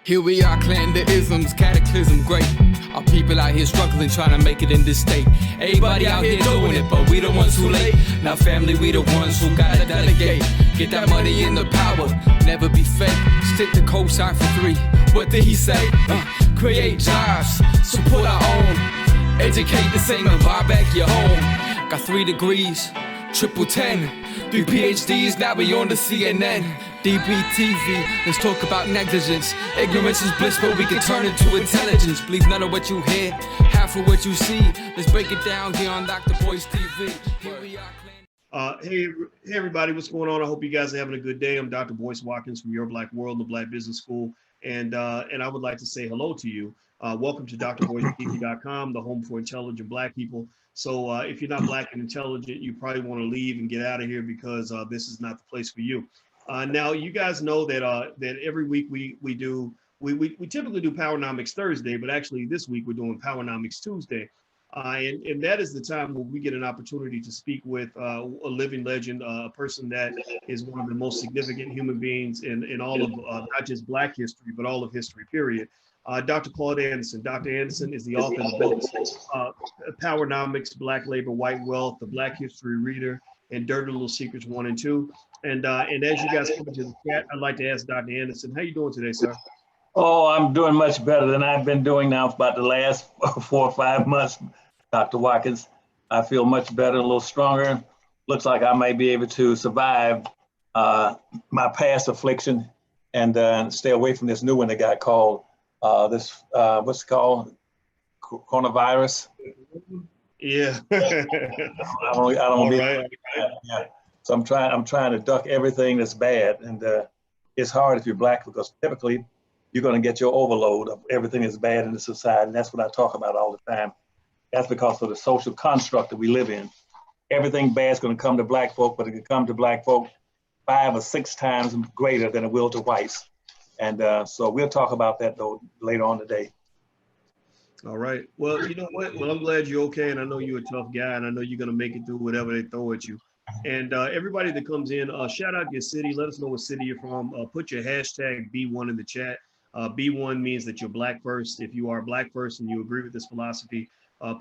Here we are, clan the isms, cataclysm great. Our people out here struggling, trying to make it in this state. Everybody out here doing it, but we the ones who late. Now family, we the ones who gotta delegate. Get that money in the power, never be fake. Stick to cosign for 3. What did he say? Create jobs, support our own. Educate the same and buy back your home. Got 3 degrees, triple 10. 3 PhDs, now we on the CNN. DBTV, let's talk about negligence. Ignorance is bliss, but we can turn it to intelligence. Believe none of what you hear, half of what you see. Let's break it down here on Dr Boyce TV. Here we are. Hey everybody, what's going on? I hope you guys are having a good day. I'm Dr. Boyce Watkins from Your Black World, the Black Business School, and I would like to say hello to you. Welcome to drboycetv.com, the home for intelligent Black people. So if you're not Black and intelligent, you probably want to leave and get out of here because this is not the place for you. Now you guys know that that every week we typically do Powernomics Thursday, but actually this week we're doing Powernomics Tuesday. And that is the time where we get an opportunity to speak with a living legend, a person that is one of the most significant human beings in all of not just Black history, but all of history, period. Dr. Claud Anderson. Dr. Anderson is the author of the books, Powernomics, Black Labor, White Wealth, The Black History Reader, and Dirty Little Secrets 1 and 2. And as you guys come into the chat, I'd like to ask Dr. Anderson, how you doing today, sir? Oh, I'm doing much better than I've been doing now for about the last 4 or 5 months, Dr. Watkins. I feel much better, a little stronger. Looks like I might be able to survive my past affliction and stay away from this new one that got called what's it called? Coronavirus. Yeah. I don't need right. Yeah. So I'm trying to duck everything that's bad, and it's hard if you're Black because typically you're going to get your overload of everything that's bad in the society. And that's what I talk about all the time. That's because of the social construct that we live in. Everything bad is going to come to Black folk, but it can come to Black folk 5 or 6 times greater than it will to whites. And so we'll talk about that though later on today. All right. Well, you know what? Well, I'm glad you're okay, and I know you're a tough guy, and I know you're going to make it through whatever they throw at you. And everybody that comes in, shout out your city. Let us know what city you're from. Put your hashtag B1 in the chat. B1 means that you're Black first. If you are Black first and you agree with this philosophy,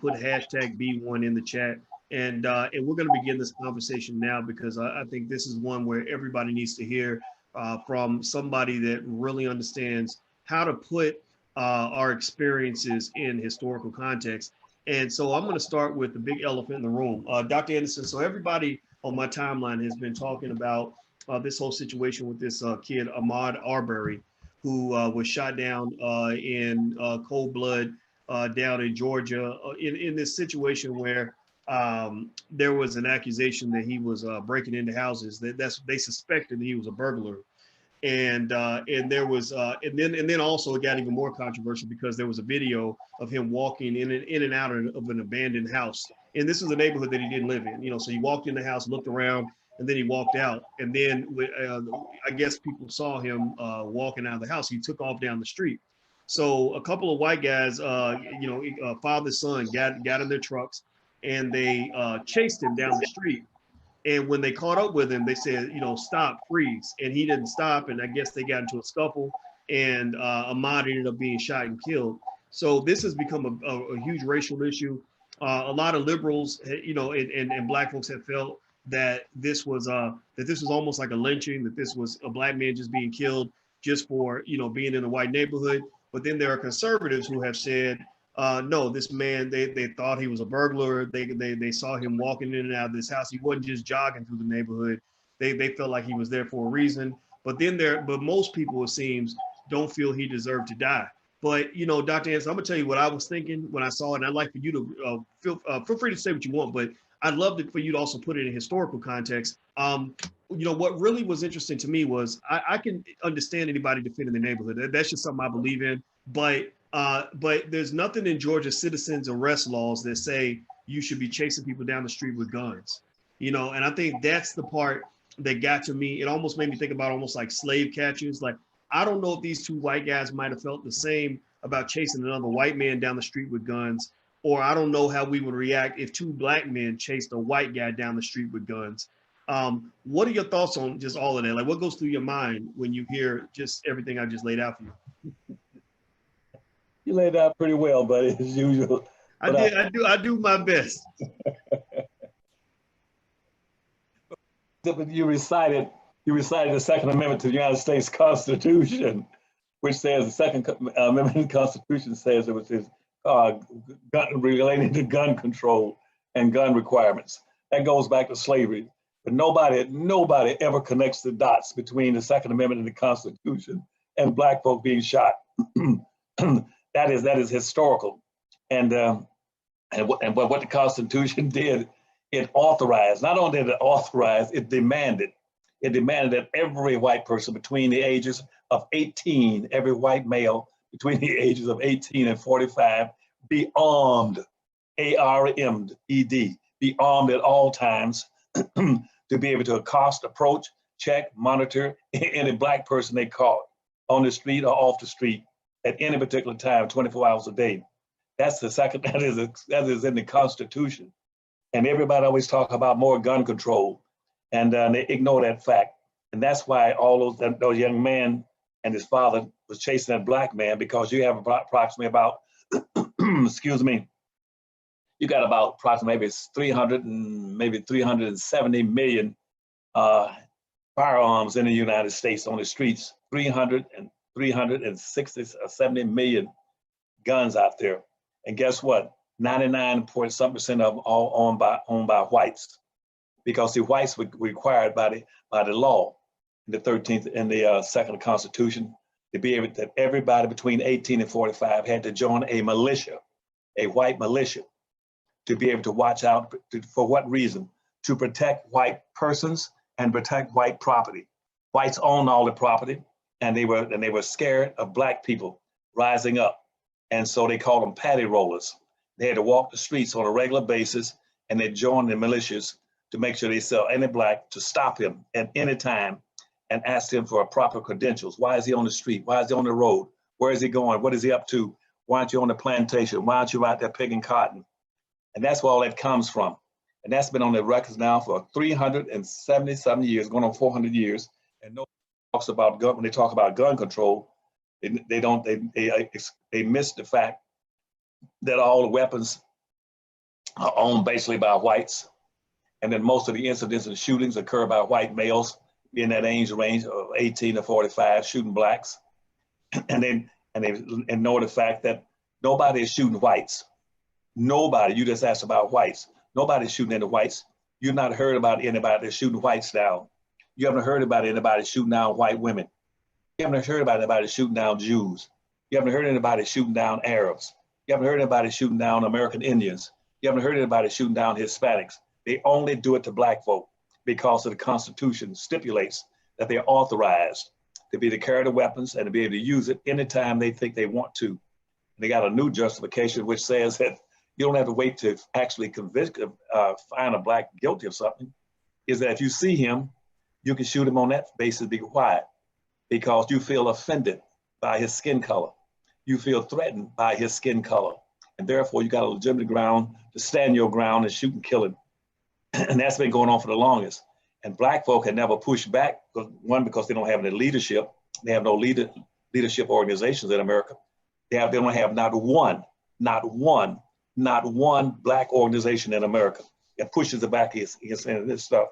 put hashtag B1 in the chat. And we're going to begin this conversation now because I think this is one where everybody needs to hear from somebody that really understands how to put our experiences in historical context. And so I'm going to start with the big elephant in the room. Dr. Anderson, so everybody on my timeline has been talking about this whole situation with this kid, Ahmaud Arbery, who was shot down in cold blood down in Georgia in this situation where there was an accusation that he was breaking into houses. They suspected that he was a burglar. And there was and then also it got even more controversial because there was a video of him walking in and out of an abandoned house, and this is a neighborhood that he didn't live in, you know. So he walked in the house, looked around, and then he walked out. And then I guess people saw him walking out of the house. He took off down the street. So a couple of white guys, father son, got in their trucks, and they chased him down the street. And when they caught up with him, they said, stop, freeze. And he didn't stop. And I guess they got into a scuffle, and Ahmaud ended up being shot and killed. So this has become a huge racial issue. A lot of liberals, and Black folks have felt that this was almost like a lynching, that this was a Black man just being killed just for, being in a white neighborhood. But then there are conservatives who have said, no, this man, they thought he was a burglar. They saw him walking in and out of this house. He wasn't just jogging through the neighborhood. They felt like he was there for a reason. But most people, it seems, don't feel he deserved to die. But, Dr. Anderson, I'm gonna tell you what I was thinking when I saw it, and I'd like for you to feel free to say what you want, but I'd love for you to also put it in historical context. What really was interesting to me was I can understand anybody defending the neighborhood. That's just something I believe in. But there's nothing in Georgia citizens arrest laws that say you should be chasing people down the street with guns, and I think that's the part that got to me. It almost made me think about almost like slave catchers. Like, I don't know if these 2 white guys might have felt the same about chasing another white man down the street with guns, or I don't know how we would react if 2 Black men chased a white guy down the street with guns. What are your thoughts on just all of that? Like, what goes through your mind when you hear just everything I just laid out for you? You laid out pretty well, buddy, as usual. I do my best. You recited the Second Amendment to the United States Constitution, which says the Second Amendment to the Constitution says it was relating to gun control and gun requirements. That goes back to slavery. But nobody ever connects the dots between the Second Amendment and the Constitution and Black folk being shot. That is historical. And what the Constitution did, it authorized, not only did it authorize, it demanded that every white person between the ages of 18, every white male between the ages of 18 and 45 be armed, A-R-M-E-D, be armed at all times to be able to accost, approach, check, monitor any Black person they caught on the street or off the street at any particular time, 24 hours a day. That's the second, that is in the Constitution. And everybody always talk about more gun control, and they ignore that fact. And that's why all those young men and his father was chasing that Black man, because you have approximately about, excuse me, you got about approximately maybe 370 million firearms in the United States on the streets, 360 or 70 million guns out there. And guess what? 99.something% of them all owned by whites, because the whites were required by the law in the 13th and the second Constitution to be able that everybody between 18 and 45 had to join a militia, a white militia, to be able to watch out for what reason? To protect white persons and protect white property. Whites owned all the property, and they were scared of Black people rising up, and so they called them paddy rollers. They had to walk the streets on a regular basis, and they joined the militias to make sure they saw any Black, to stop him at any time and ask him for proper credentials. Why is he on the street? Why is he on the road? Where is he going? What is he up to? Why aren't you on the plantation? Why aren't you out there picking cotton? And that's where all that comes from. And that's been on the records now for 377 years, going on 400 years. And nobody talks about gun, when they talk about gun control, they miss the fact that all the weapons are owned basically by whites. And then most of the incidents and shootings occur by white males in that age range of 18 to 45, shooting Blacks. And they ignore the fact that nobody is shooting whites. Nobody, you just asked about whites. Nobody's shooting any whites. You've not heard about anybody that's shooting whites down. You haven't heard about anybody shooting down white women. You haven't heard about anybody shooting down Jews. You haven't heard anybody shooting down Arabs. You haven't heard anybody shooting down American Indians. You haven't heard anybody shooting down Hispanics. They only do it to Black folk because of the Constitution stipulates that they're authorized to be able to carry the weapons and to be able to use it anytime they think they want to. And they got a new justification which says that you don't have to wait to actually find a Black guilty of something, is that if you see him, you can shoot him on that basis, be quiet, because you feel offended by his skin color. You feel threatened by his skin color. And therefore you got a legitimate ground to stand your ground and shoot and kill him. And that's been going on for the longest. And Black folk had never pushed back, one, because they don't have any leadership. They have no leadership organizations in America. They don't have not one Black organization in America that pushes it back against this stuff.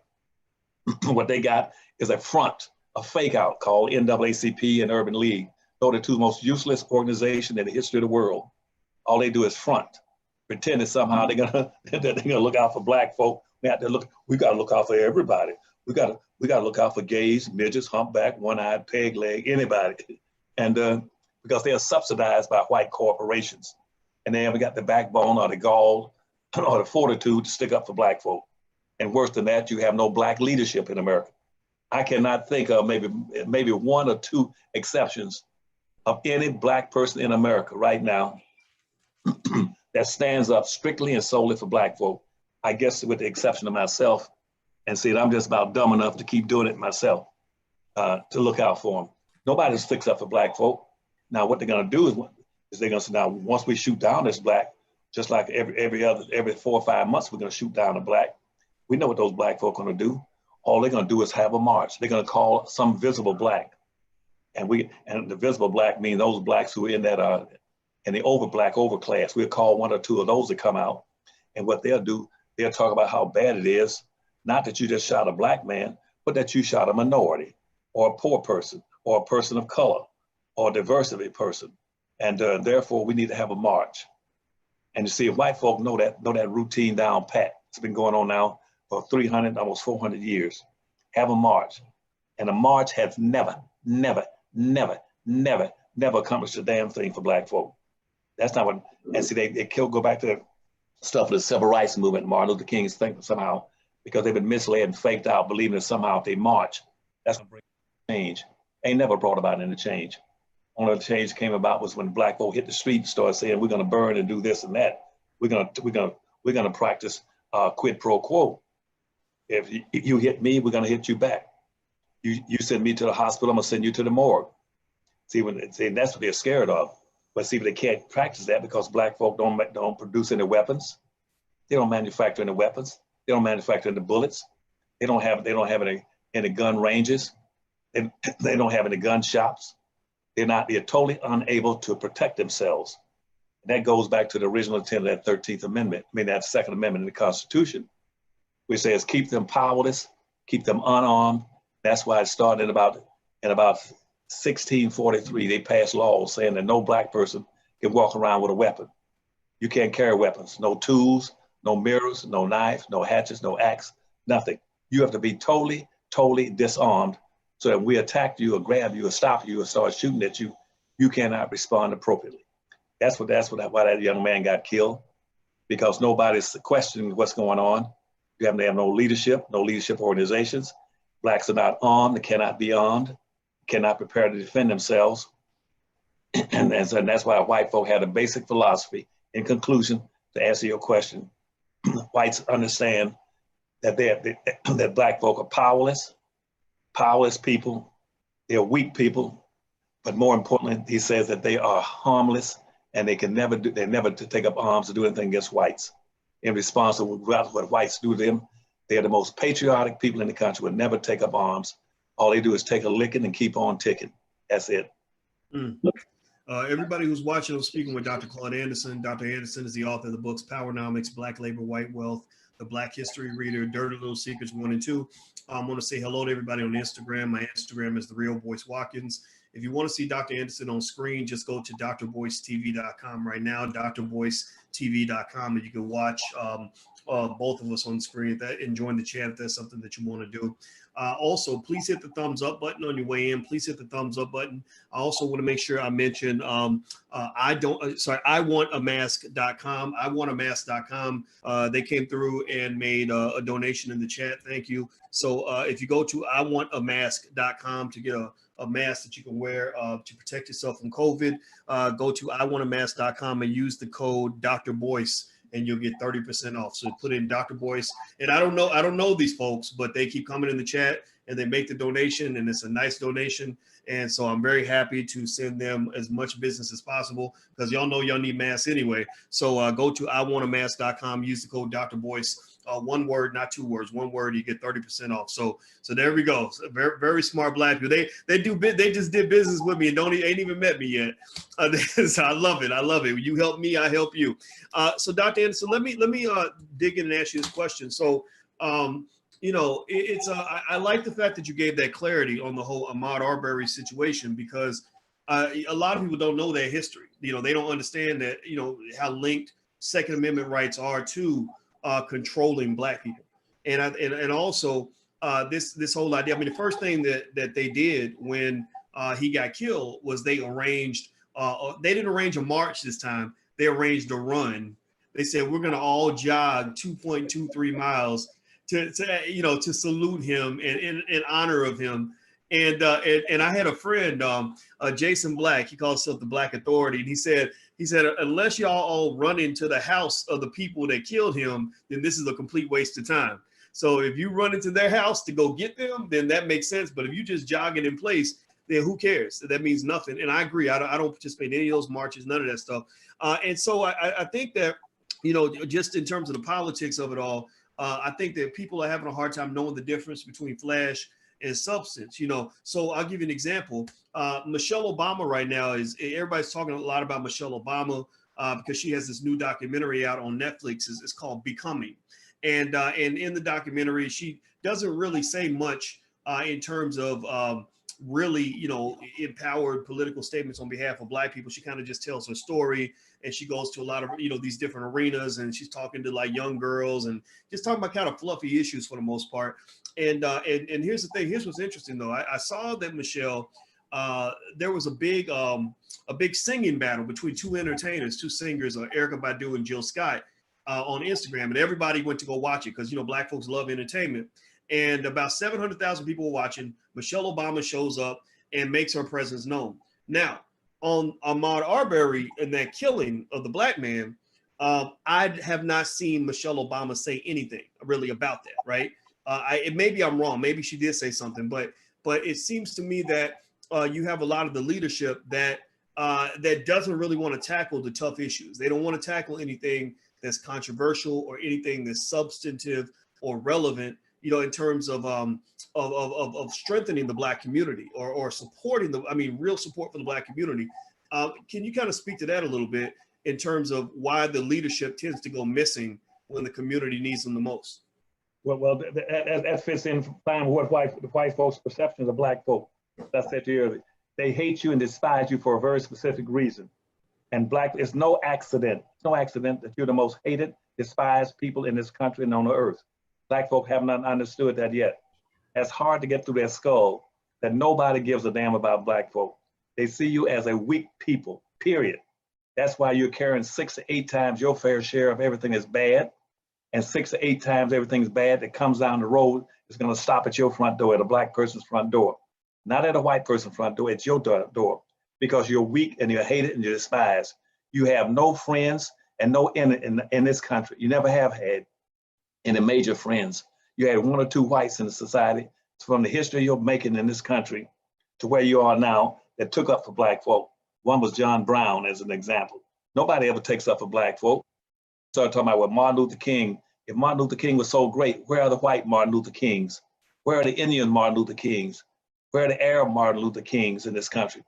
What they got is a front, a fake out called NAACP and Urban League. Those are the two most useless organizations in the history of the world. All they do is front, pretend that somehow they're gonna look out for Black folk. We got to look out for everybody. We got to look out for gays, midgets, humpback, one-eyed, peg leg, anybody. And because they are subsidized by white corporations, and they haven't got the backbone or the gall or the fortitude to stick up for Black folk. And worse than that, you have no Black leadership in America. I cannot think of maybe one or two exceptions of any Black person in America right now that stands up strictly and solely for Black folk. I guess with the exception of myself, and see, I'm just about dumb enough to keep doing it myself, to look out for them. Nobody sticks up for Black folk. Now, what they're gonna do is they're gonna say, now, once we shoot down this Black, just like every 4 or 5 months, we're gonna shoot down a Black. We know what those Black folk are gonna do. All they're gonna do is have a march. They're gonna call some visible Black. And the visible black means those blacks who are in that in the black overclass. We'll call one or two of those to come out, and what they'll do, they'll talk about how bad it is, not that you just shot a black man, but that you shot a minority, or a poor person, or a person of color, or a diversity person, and therefore we need to have a march. And you see, if white folk know that routine down pat. It's been going on now for 300, almost 400 years. Have a march, and a march has never accomplished a damn thing for black folk. That's not what. And see, they go back to the stuff of the civil rights movement, Martin Luther King's thing somehow, because they've been misled and faked out, believing that somehow if they march, that's gonna bring change. Ain't never brought about any change. Only the change came about was when black folk hit the street and started saying, we're gonna burn and do this and that. We're gonna practice quid pro quo. If you hit me, we're gonna hit you back. You send me to the hospital, I'm gonna send you to the morgue. See, that's what they're scared of. But see, they can't practice that because black folk don't produce any weapons. They don't manufacture any weapons. They don't manufacture any bullets. They don't have any gun ranges. They don't have any gun shops. They're totally unable to protect themselves. And that goes back to the original intent of that 13th Amendment, that Second Amendment in the Constitution, which says keep them powerless, keep them unarmed. That's why it started in about 1643. They passed laws saying that no black person can walk around with a weapon. You can't carry weapons, no tools, no mirrors, no knife, no hatchets, no axe, nothing. You have to be totally disarmed so that when we attack you or grab you or stop you or start shooting at you, you cannot respond appropriately. That's why that young man got killed, because nobody's questioning what's going on. You have no leadership organizations. Blacks are not armed, they cannot be armed, cannot prepare to defend themselves. And that's why white folk had a basic philosophy. In conclusion, to answer your question, whites understand that that black folk are powerless people, they're weak people, but more importantly, he says that they are harmless and they never take up arms to do anything against whites. In response to what whites do to them, they are the most patriotic people in the country, would never take up arms. All they do is take a licking and keep on ticking. That's it. Everybody who's watching, I'm speaking with Dr. Claud Anderson. Dr. Anderson is the author of the books Powernomics, Black Labor, White Wealth, The Black History Reader, Dirty Little Secrets 1 and 2. I want to say hello to everybody on Instagram. My Instagram is The Real Boyce Watkins. If you want to see Dr. Anderson on screen, just go to drboycetv.com right now, drboycetv.com, and you can watch both of us on screen and join the chat if that's something that you want to do. Also, please hit the thumbs up button on your way in. Please hit the thumbs up button. I also want to make sure I mention iwantamask.com. iwantamask.com. They came through and made a donation in the chat. Thank you. So if you go to iwantamask.com to get a mask that you can wear to protect yourself from COVID, go to iwantamask.com and use the code Dr. Boyce, and you'll get 30% off. So put in Dr. Boyce. And I don't know these folks, but they keep coming in the chat and they make the donation, and it's a nice donation. And so I'm very happy to send them as much business as possible, because y'all know y'all need masks anyway. So go to iwantamask.com, use the code Dr. Boyce. One word, not two words, one word, you get 30% off. So there we go. So very, very smart black people. They just did business with me and ain't even met me yet. So I love it. I love it. You help me, I help you. So Dr. Anderson, let me dig in and ask you this question. So I like the fact that you gave that clarity on the whole Ahmaud Arbery situation, because a lot of people don't know their history. They don't understand that, how linked Second Amendment rights are to controlling black people. And also this whole idea. I mean, the first thing that they did when he got killed was they didn't arrange a march this time. They arranged a run. They said, we're going to all jog 2.23 miles to salute him and in honor of him. And I had a friend, Jason Black, he calls himself the Black Authority. And he said, unless y'all all run into the house of the people that killed him, then this is a complete waste of time. So if you run into their house to go get them, then that makes sense. But if you just jogging in place, then who cares? That means nothing. And I agree. I don't participate in any of those marches, none of that stuff. And so I think that, just in terms of the politics of it all, I think that people are having a hard time knowing the difference between flash and substance, you know. So I'll give you an example. Michelle Obama right now everybody's talking a lot about Michelle Obama because she has this new documentary out on Netflix. It's called Becoming. And in the documentary, she doesn't really say much in terms of really, you know, empowered political statements on behalf of Black people. She kind of just tells her story, and she goes to a lot of, you know, these different arenas, and she's talking to like young girls and just talking about kind of fluffy issues for the most part. And here's the thing. Here's what's interesting though. I saw that Michelle, there was a big singing battle between two entertainers, two singers, Erykah Badu and Jill Scott, on Instagram, and everybody went to go watch it because, you know, Black folks love entertainment. And about 700,000 people were watching. Michelle Obama shows up and makes her presence known. Now, on Ahmaud Arbery and that killing of the Black man, I have not seen Michelle Obama say anything really about that, right? Maybe I'm wrong. Maybe she did say something, but it seems to me that you have a lot of the leadership that doesn't really want to tackle the tough issues. They don't want to tackle anything that's controversial or anything that's substantive or relevant, you know, in terms of strengthening the Black community or supporting real support for the Black community. Can you kind of speak to that a little bit in terms of why the leadership tends to go missing when the community needs them the most? Well, that fits in fine with what the white folks' perceptions of Black folk. As I said to you earlier, they hate you and despise you for a very specific reason. And it's no accident. It's no accident that you're the most hated, despised people in this country and on the earth. Black folk have not understood that yet. It's hard to get through their skull that nobody gives a damn about Black folk. They see you as a weak people, period. That's why you're carrying 6 to 8 times your fair share of everything that's bad, and 6 to 8 times everything's bad that comes down the road is gonna stop at your front door, at a Black person's front door. Not at a white person's front door, it's your door. Because you're weak and you're hated and you're despised. You have no friends and no in this country. You never have had any major friends. You had 1 or 2 whites in the society from the history you're making in this country to where you are now that took up for Black folk. One was John Brown as an example. Nobody ever takes up for Black folk. Started talking about what Martin Luther King, if Martin Luther King was so great, where are the white Martin Luther Kings? Where are the Indian Martin Luther Kings? Where are the Arab Martin Luther Kings in this country?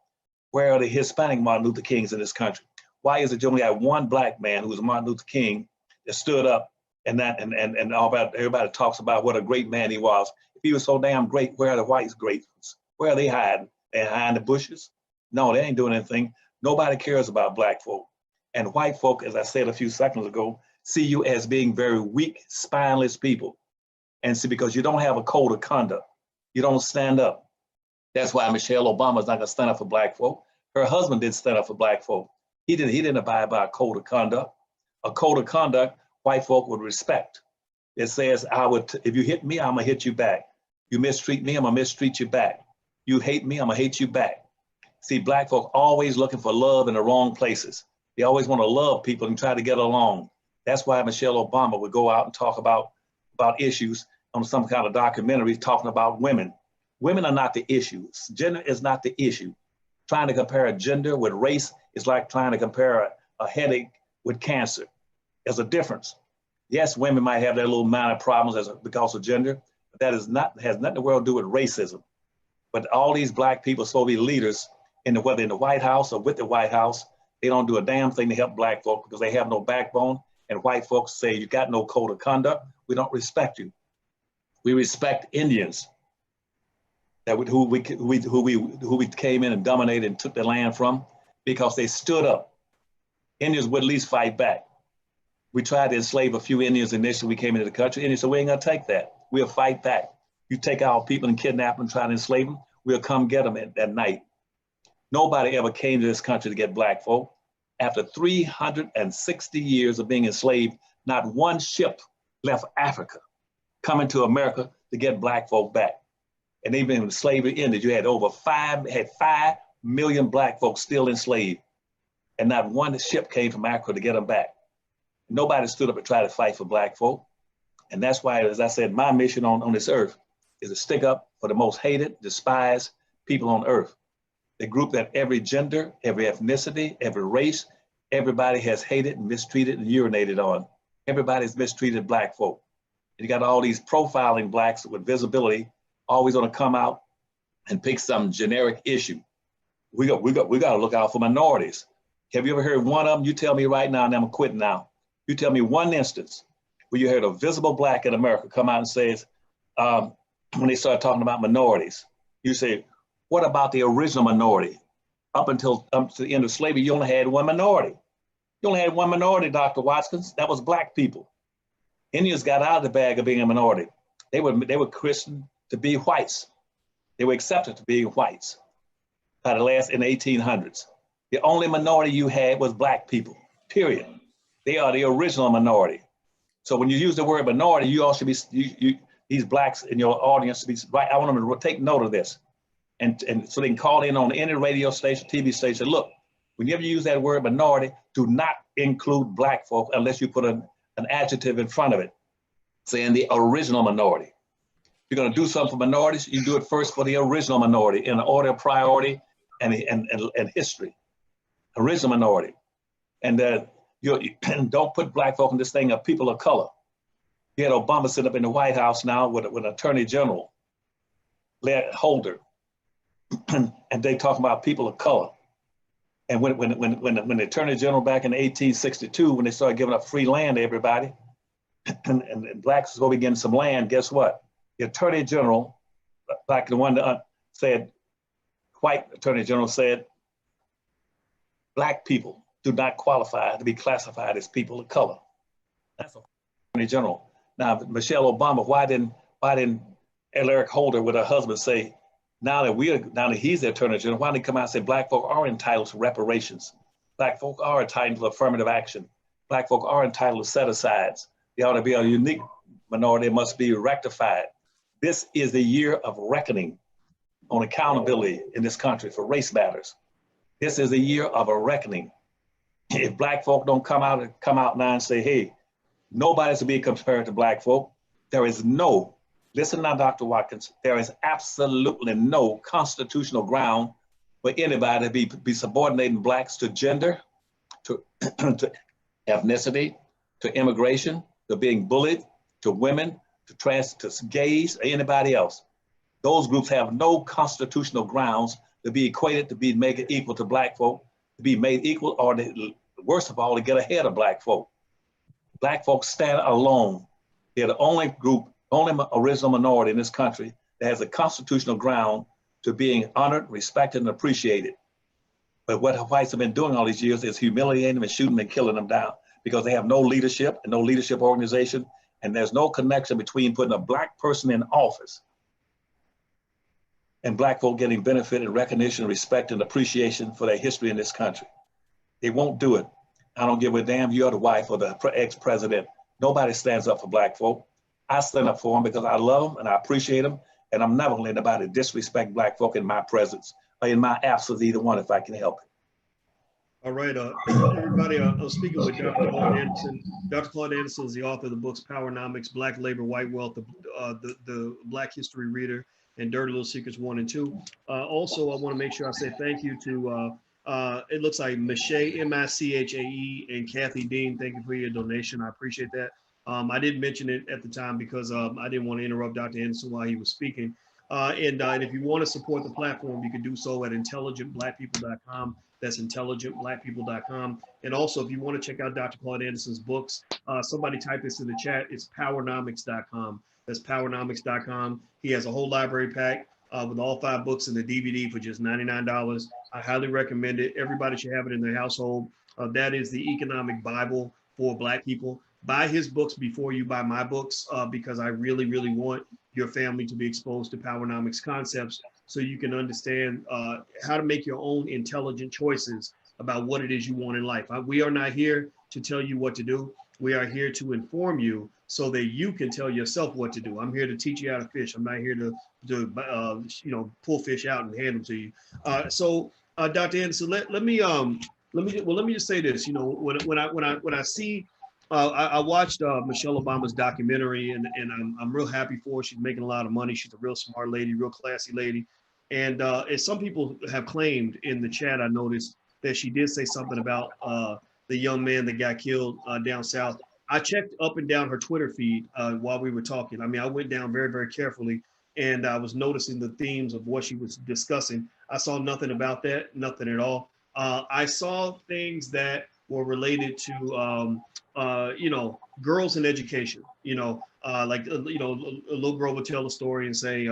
Where are the Hispanic Martin Luther Kings in this country? Why is it you only have one Black man who was Martin Luther King that stood up and all about, everybody talks about what a great man he was. If he was so damn great, where are the whites great? Where are they hiding? They're hiding the bushes? No, they ain't doing anything. Nobody cares about Black folk. And white folk, as I said a few seconds ago, see you as being very weak, spineless people. And see, because you don't have a code of conduct, you don't stand up. That's why Michelle Obama is not gonna stand up for Black folk. Her husband didn't stand up for Black folk. He didn't abide by a code of conduct. A code of conduct white folk would respect. It says, if you hit me, I'm gonna hit you back. You mistreat me, I'm gonna mistreat you back. You hate me, I'm gonna hate you back. See, Black folk always looking for love in the wrong places. They always wanna love people and try to get along. That's why Michelle Obama would go out and talk about issues on some kind of documentary talking about women. Women are not the issue. Gender is not the issue. Trying to compare a gender with race is like trying to compare a headache with cancer. There's a difference. Yes, women might have their little minor problems because of gender, but that has nothing in the world to do with racism. But all these Black people, so be leaders, whether in the White House or with the White House, they don't do a damn thing to help Black folk because they have no backbone. And white folks say, you got no code of conduct, we don't respect you. We respect Indians who we came in and dominated and took the land from because they stood up. Indians would at least fight back. We tried to enslave a few Indians initially we came into the country. Indians said, we ain't gonna take that. We'll fight back. You take our people and kidnap them, try to enslave them, we'll come get them at night. Nobody ever came to this country to get Black folk. After 360 years of being enslaved, not one ship left Africa coming to America to get Black folk back. And even when slavery ended, you had 5 million Black folks still enslaved. And not one ship came from Africa to get them back. Nobody stood up and tried to fight for Black folk. And that's why, as I said, my mission on this earth is to stick up for the most hated, despised people on earth. The group that every gender, every ethnicity, every race, everybody has hated and mistreated and urinated on. Everybody's mistreated Black folk. And you got all these profiling Blacks with visibility always going to come out and pick some generic issue. We got to look out for minorities. Have you ever heard one of them? You tell me right now, and I'm quitting now. You tell me one instance where you heard a visible black in America come out and says, when they started talking about minorities, you say, what about the original minority? Up until the end of slavery, you only had one minority. You only had one minority, Dr. Watkins. That was black people. Indians got out of the bag of being a minority. They were christened to be whites. They were accepted to be whites in the 1800s. The only minority you had was black people, period. They are the original minority. So when you use the word minority, you all should be, these blacks in your audience should be, right, I want them to take note of this. And so they can call in on any radio station, TV station. Look, whenever you use that word minority, do not include black folk unless you put an adjective in front of it, saying the original minority. If you're going to do something for minorities, you do it first for the original minority in the order of priority and history. Original minority. And don't put black folk in this thing of people of color. You had Obama sitting up in the White House now with an Attorney General, Holder, and they talk about people of color. And when the Attorney General back in 1862, when they started giving up free land to everybody, and blacks was going to be getting some land, guess what? The Attorney General, like the one that said, white Attorney General said, black people do not qualify to be classified as people of color. That's a Attorney General. Now, Michelle Obama, why didn't Eric Holder with her husband say, now that he's the Attorney General, why didn't he come out and say black folk are entitled to reparations? Black folk are entitled to affirmative action. Black folk are entitled to set-asides. They ought to be a unique minority that must be rectified. This is the year of reckoning on accountability in this country for race matters. This is a year of a reckoning. If black folk don't come out now and say, hey, nobody's to be compared to black folk, there is no, listen now, Dr. Watkins, there is absolutely no constitutional ground for anybody to be subordinating blacks to gender, to ethnicity, to immigration, to being bullied, to women, to gays, or anybody else. Those groups have no constitutional grounds to be equated, to be made equal to black folk, to be made equal, or worst of all, to get ahead of black folk. Black folks stand alone. They're the only group, only original minority in this country that has a constitutional ground to being honored, respected, and appreciated. But what the whites have been doing all these years is humiliating them and shooting them and killing them down because they have no leadership and no leadership organization, and there's no connection between putting a black person in office and black folk getting benefit and recognition, respect, and appreciation for their history in this country. They won't do it. I don't give a damn you're the wife or the ex-president. Nobody stands up for black folk. I stand up for them because I love them and I appreciate them, and I'm never letting anybody disrespect black folk in my presence or in my absence, either one, if I can help it. All right, everybody, I'm speaking with Dr. Claud Anderson. Dr. Claud Anderson is the author of the books Powernomics, Black Labor, White Wealth, the Black History Reader, and Dirty Little Secrets 1 and 2. Also, I want to make sure I say thank you to, it looks like Michae, M-I-C-H-A-E, and Kathy Dean. Thank you for your donation. I appreciate that. I didn't mention it at the time because I didn't want to interrupt Dr. Anderson while he was speaking. And if you want to support the platform, you can do so at intelligentblackpeople.com. That's intelligentblackpeople.com. And also, if you want to check out Dr. Claud Anderson's books, somebody type this in the chat. It's powernomics.com. That's powernomics.com. He has a whole library pack with all 5 books and the DVD for just $99. I highly recommend it. Everybody should have it in their household. That is the economic Bible for Black people. Buy his books before you buy my books because I really, really want your family to be exposed to Powernomics concepts so you can understand how to make your own intelligent choices about what it is you want in life. We are not here to tell you what to do. We are here to inform you so that you can tell yourself what to do. I'm here to teach you how to fish. I'm not here to pull fish out and hand them to you. So Dr. Anderson, let me just say this. You know, when I see, I watched Michelle Obama's documentary, and I'm real happy for her. She's making a lot of money. She's a real smart lady, real classy lady. And as some people have claimed in the chat, I noticed that she did say something about the young man that got killed down south. I checked up and down her Twitter feed while we were talking. I mean, I went down very, very carefully, and I was noticing the themes of what she was discussing. I saw nothing about that, nothing at all. I saw things that were related to, you know, girls in education. You know, you know, a little girl would tell a story and say,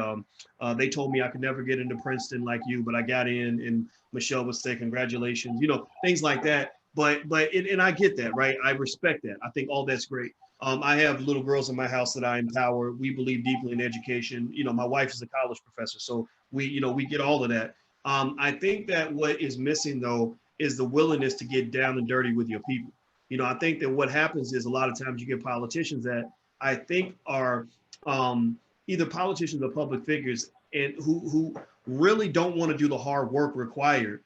they told me I could never get into Princeton like you, but I got in, and Michelle would say, congratulations, you know, things like that. And I get that, right? I respect that. I think all that's great. I have little girls in my house that I empower. We believe deeply in education. You know, my wife is a college professor, so you know, we get all of that. I think that what is missing though is the willingness to get down and dirty with your people. You know, I think that what happens is a lot of times you get politicians that I think are either politicians or public figures, and who really don't want to do the hard work required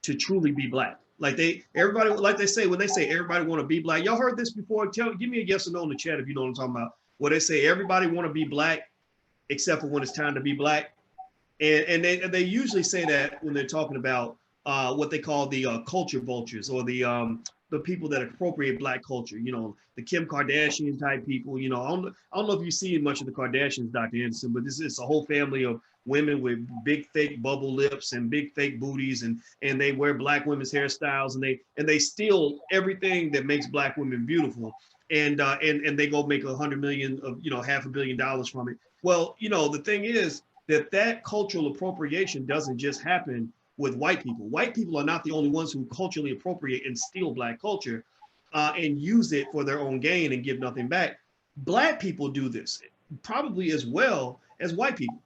to truly be Black. Like everybody, like they say, when they say everybody want to be Black, y'all heard this before? Give me a yes or no in the chat if you know what I'm talking about. Where they say everybody want to be Black, except for when it's time to be Black. And they usually say that when they're talking about what they call the culture vultures, or the people that appropriate Black culture. You know, the Kim Kardashian type people. You know, I don't know if you see much of the Kardashians, Dr. Anderson, but this is a whole family of women with big fake bubble lips and big fake booties, and they wear Black women's hairstyles, and they steal everything that makes Black women beautiful, and they go make $100 million of, you know, $500 million from it. Well, you know, the thing is that cultural appropriation doesn't just happen with white people. White people are not the only ones who culturally appropriate and steal Black culture and use it for their own gain and give nothing back. Black people do this probably as well as white people.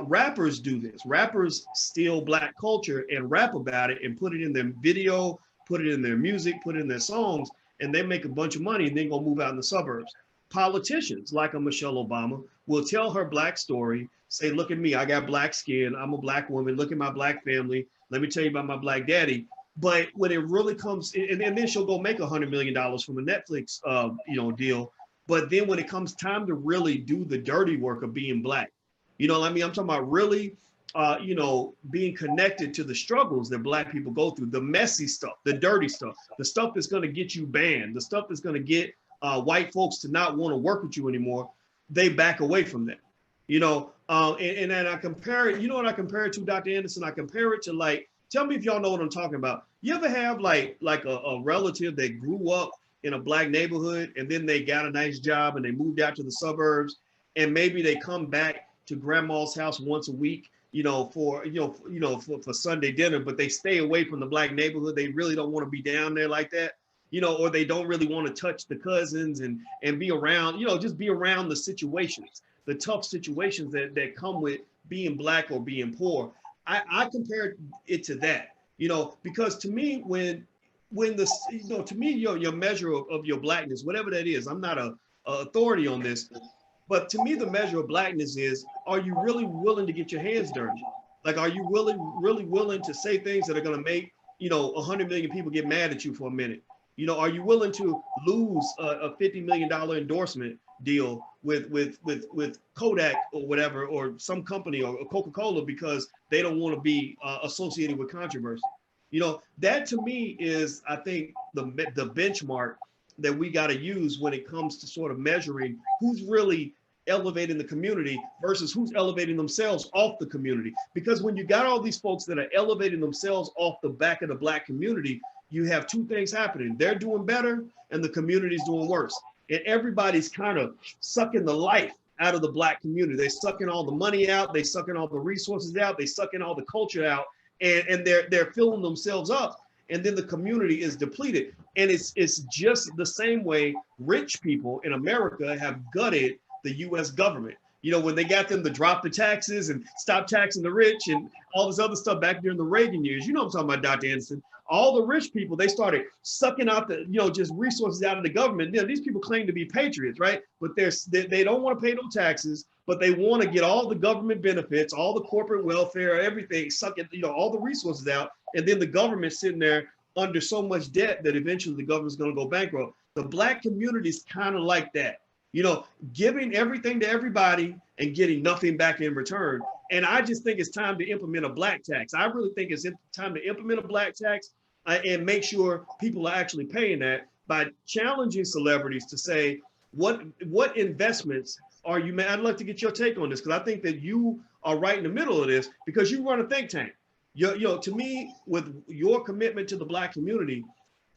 Rappers do this. Rappers steal Black culture and rap about it and put it in their video, put it in their music, put it in their songs, and they make a bunch of money and then go move out in the suburbs. Politicians like a Michelle Obama will tell her Black story, say, look at me, I got Black skin, I'm a Black woman, look at my Black family, let me tell you about my Black daddy. But when it really comes, and then she'll go make $100 million from a Netflix you know, deal. But then when it comes time to really do the dirty work of being Black, you know what I mean? I'm talking about really, you know, being connected to the struggles that Black people go through, the messy stuff, the dirty stuff, the stuff that's going to get you banned, the stuff that's going to get white folks to not want to work with you anymore. They back away from that, you know. And then I compare it, you know what I compare it to, Dr. Anderson? I compare it to, like, tell me if y'all know what I'm talking about. You ever have like a relative that grew up in a Black neighborhood and then they got a nice job and they moved out to the suburbs, and maybe they come back to grandma's house once a week, you know, for Sunday dinner, but they stay away from the Black neighborhood. They really don't want to be down there like that, you know, or they don't really want to touch the cousins and be around, you know, just be around the situations, the tough situations that come with being Black or being poor. I compare it to that, you know, because to me, when the, you know, to me, your measure of your Blackness, whatever that is, I'm not a authority on this, but to me, the measure of Blackness is, are you really willing to get your hands dirty? Like, are you really willing to say things that are going to make, you know, 100 million people get mad at you for a minute? You know, are you willing to lose a $50 million endorsement deal with Kodak or whatever, or some company, or Coca-Cola, because they don't want to be associated with controversy? You know, that to me is, I think, the benchmark that we got to use when it comes to sort of measuring who's really elevating the community versus who's elevating themselves off the community. Because when you got all these folks that are elevating themselves off the back of the Black community, you have two things happening. They're doing better and the community's doing worse. And everybody's kind of sucking the life out of the Black community. They're sucking all the money out. They're sucking all the resources out. They're sucking all the culture out, and they're filling themselves up. And then the community is depleted. And it's just the same way rich people in America have gutted the US government. You know, when they got them to drop the taxes and stop taxing the rich and all this other stuff back during the Reagan years, you know what I'm talking about, Dr. Anderson. All the rich people, they started sucking out the, you know, just resources out of the government. You know, these people claim to be patriots, right? But they don't want to pay no taxes, but they want to get all the government benefits, all the corporate welfare, everything, sucking, you know, all the resources out. And then the government's sitting there under so much debt that eventually the government's going to go bankrupt. The Black community is kind of like that, you know, giving everything to everybody and getting nothing back in return. And I just think it's time to implement a Black tax. I really think it's time to implement a Black tax and make sure people are actually paying that by challenging celebrities to say what investments are you mad? I'd like to get your take on this, because I think that you are right in the middle of this, because you run a think tank. To me, with your commitment to the Black community,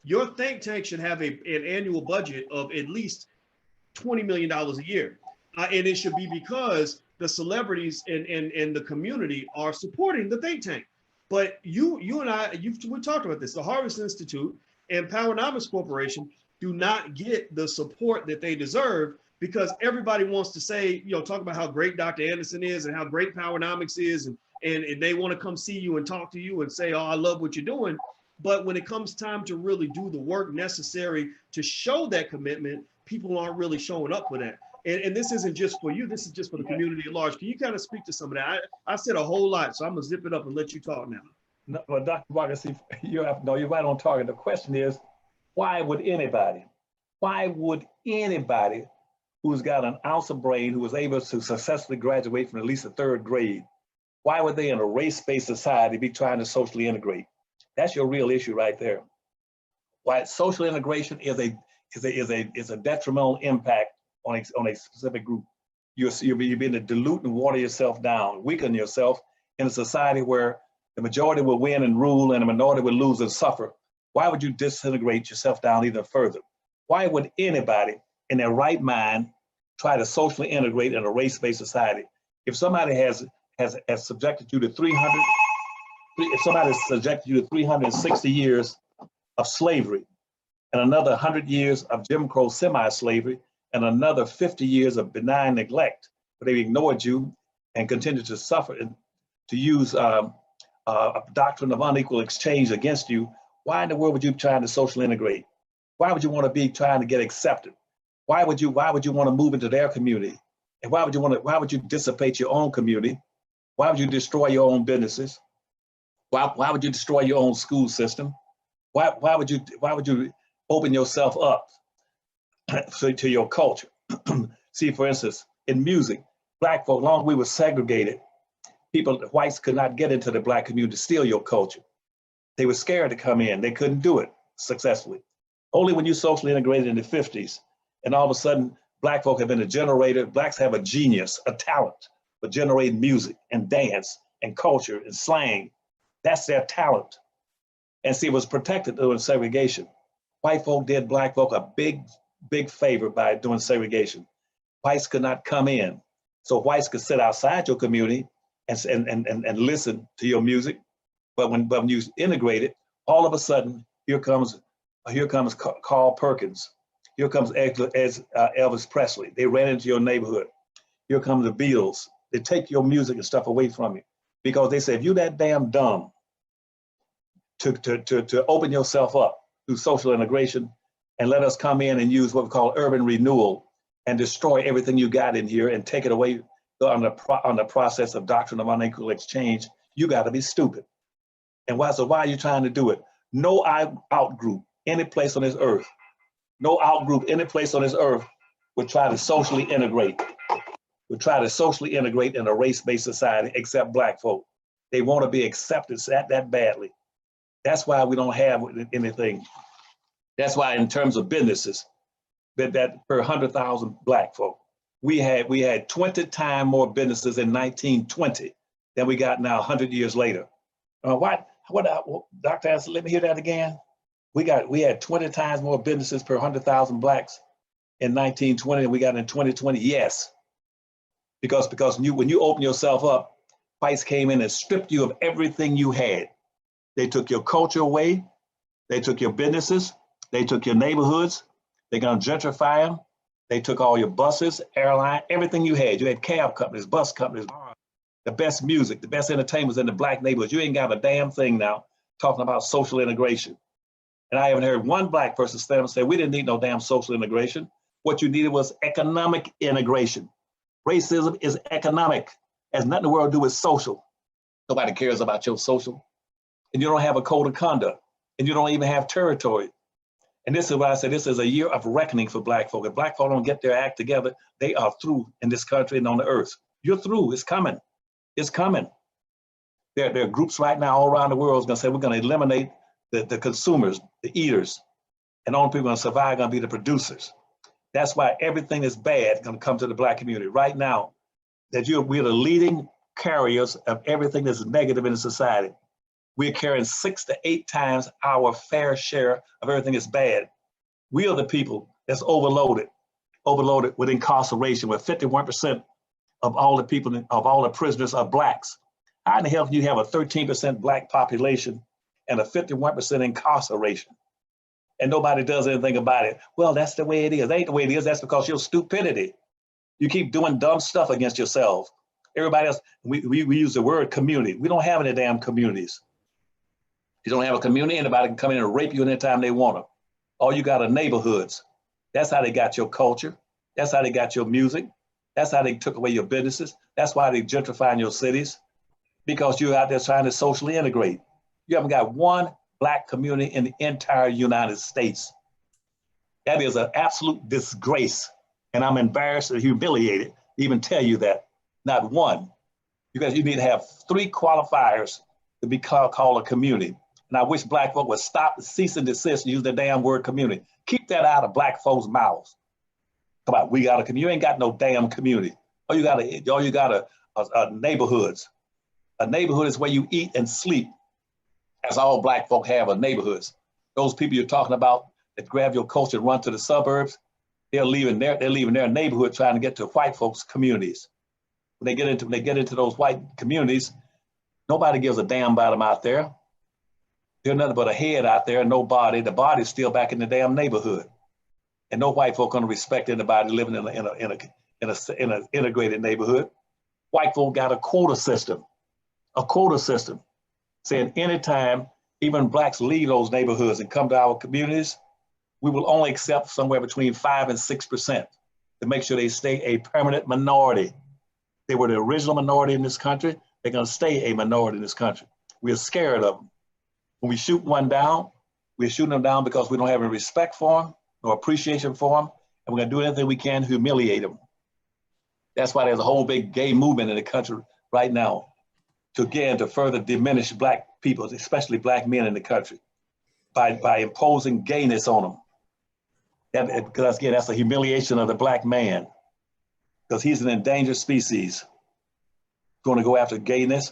your think tank should have an annual budget of at least $20 million a year. And it should be because the celebrities and the community are supporting the think tank. But you and I, we talked about this. The Harvest Institute and Powernomics Corporation do not get the support that they deserve, because everybody wants to say, talk about how great Dr. Anderson is and how great Powernomics is. And they want to come see you and talk to you and say, oh, I love what you're doing. But when it comes time to really do the work necessary to show that commitment, people aren't really showing up for that. And this isn't just for you, this is just for the community at large. Can you kind of speak to some of that? I said a whole lot, so I'm gonna zip it up and let you talk now. No, well, Dr. Watkins, you're right on target. The question is, why would anybody who's got an ounce of brain, who was able to successfully graduate from at least the 3rd grade, why would they in a race-based society be trying to socially integrate? That's your real issue right there. Why social integration is a detrimental impact on a specific group. You're being to dilute and water yourself down, weaken yourself in a society where the majority will win and rule and the minority will lose and suffer. Why would you disintegrate yourself down even further? Why would anybody in their right mind try to socially integrate in a race-based society? If somebody has subjected you to 360 years of slavery, and another 100 years of Jim Crow semi-slavery, and another 50 years of benign neglect, but they ignored you and continued to suffer and to use a doctrine of unequal exchange against you, why in the world would you try to socially integrate? Why would you want to be trying to get accepted? Why would you want to move into their community? And why would you dissipate your own community? Why would you destroy your own businesses? Why would you destroy your own school system? Why would you open yourself up to your culture? See, for instance, in music, Black folk, long as we were segregated, whites could not get into the Black community to steal your culture. They were scared to come in. They couldn't do it successfully. Only when you socially integrated in the 50s, and all of a sudden, Black folk have been a generator. Blacks have a genius, a talent for generating music and dance and culture and slang. That's their talent. And see, it was protected during segregation. White folk did Black folk a big favor by doing segregation. Whites could not come in. So whites could sit outside your community and listen to your music. But when you integrate it, all of a sudden, here comes Carl Perkins. Here comes Elvis Presley. They ran into your neighborhood. Here come the Beatles. They take your music and stuff away from you because they say, if you're that damn dumb to open yourself up through social integration and let us come in and use what we call urban renewal and destroy everything you got in here and take it away on the process of doctrine of unequal exchange, you got to be stupid. And why are you trying to do it? No out group, any place on this earth, no out group, any place on this earth would try to socially integrate, in a race-based society except Black folk. They want to be accepted that badly. That's why we don't have anything. That's why in terms of businesses, that per 100,000 Black folk, we had 20 times more businesses in 1920 than we got now 100 years later. Dr. Anderson, let me hear that again. We had 20 times more businesses per 100,000 Blacks in 1920 than we got in 2020. Yes, because when you open yourself up, whites came in and stripped you of everything you had. They took your culture away. They took your businesses. They took your neighborhoods. They're gonna gentrify them. They took all your buses, airline, everything you had. You had cab companies, bus companies, the best music, the best entertainment in the Black neighborhoods. You ain't got a damn thing now talking about social integration. And I haven't heard one Black person stand up and say, we didn't need no damn social integration. What you needed was economic integration. Racism is economic. Has nothing in the world to do with social. Nobody cares about your social. And you don't have a code of conduct. And you don't even have territory. And this is why I say this is a year of reckoning for Black folk. If Black folk don't get their act together, they are through in this country and on the earth. You're through, it's coming. It's coming. There are groups right now all around the world that's gonna say, we're gonna eliminate the consumers, the eaters, and the only people gonna survive are gonna be the producers. That's why everything that's bad is going to come to the black community. Right now, we're the leading carriers of everything that's negative in the society. We're carrying 6 to 8 times our fair share of everything that's bad. We are the people that's overloaded with incarceration, where 51% of all the people, of all the prisoners are blacks. How in the hell can you have a 13% black population and a 51% incarceration? And nobody does anything about it. Well, that's the way it is. It ain't the way it is. That's because your stupidity. You keep doing dumb stuff against yourself. Everybody else, we use the word community. We don't have any damn communities. You don't have a community, anybody can come in and rape you anytime they want to. All you got are neighborhoods. That's how they got your culture. That's how they got your music. That's how they took away your businesses. That's why they gentrifying your cities, because you're out there trying to socially integrate. You haven't got one black community in the entire United States. That is an absolute disgrace. And I'm embarrassed and humiliated to even tell you that. Not one. Because you need to have 3 qualifiers to be called a community. And I wish black folk would stop, cease and desist and use the damn word community. Keep that out of black folks' mouths. Come on, we got a community. You ain't got no damn community. All you got are neighborhoods. A neighborhood is where you eat and sleep. That's all black folk have, are neighborhoods. Those people you're talking about that grab your culture and run to the suburbs, they're leaving their neighborhood trying to get to white folks' communities. When they get into those white communities, nobody gives a damn about them out there. They're nothing but a head out there, no body. The body's still back in the damn neighborhood. And no white folk gonna respect anybody living in an integrated neighborhood. White folk got a quota system saying anytime even blacks leave those neighborhoods and come to our communities, we will only accept somewhere between 5 and 6% to make sure they stay a permanent minority. They were the original minority in this country. They're gonna stay a minority in this country. We're scared of them. When we shoot one down, we're shooting them down because we don't have any respect for them, no appreciation for them, and we're gonna do anything we can to humiliate them. That's why there's a whole big gay movement in the country right now to further diminish black people, especially black men in the country, by imposing gayness on them. Because again, that's a humiliation of the black man, because he's an endangered species. Going to go after gayness,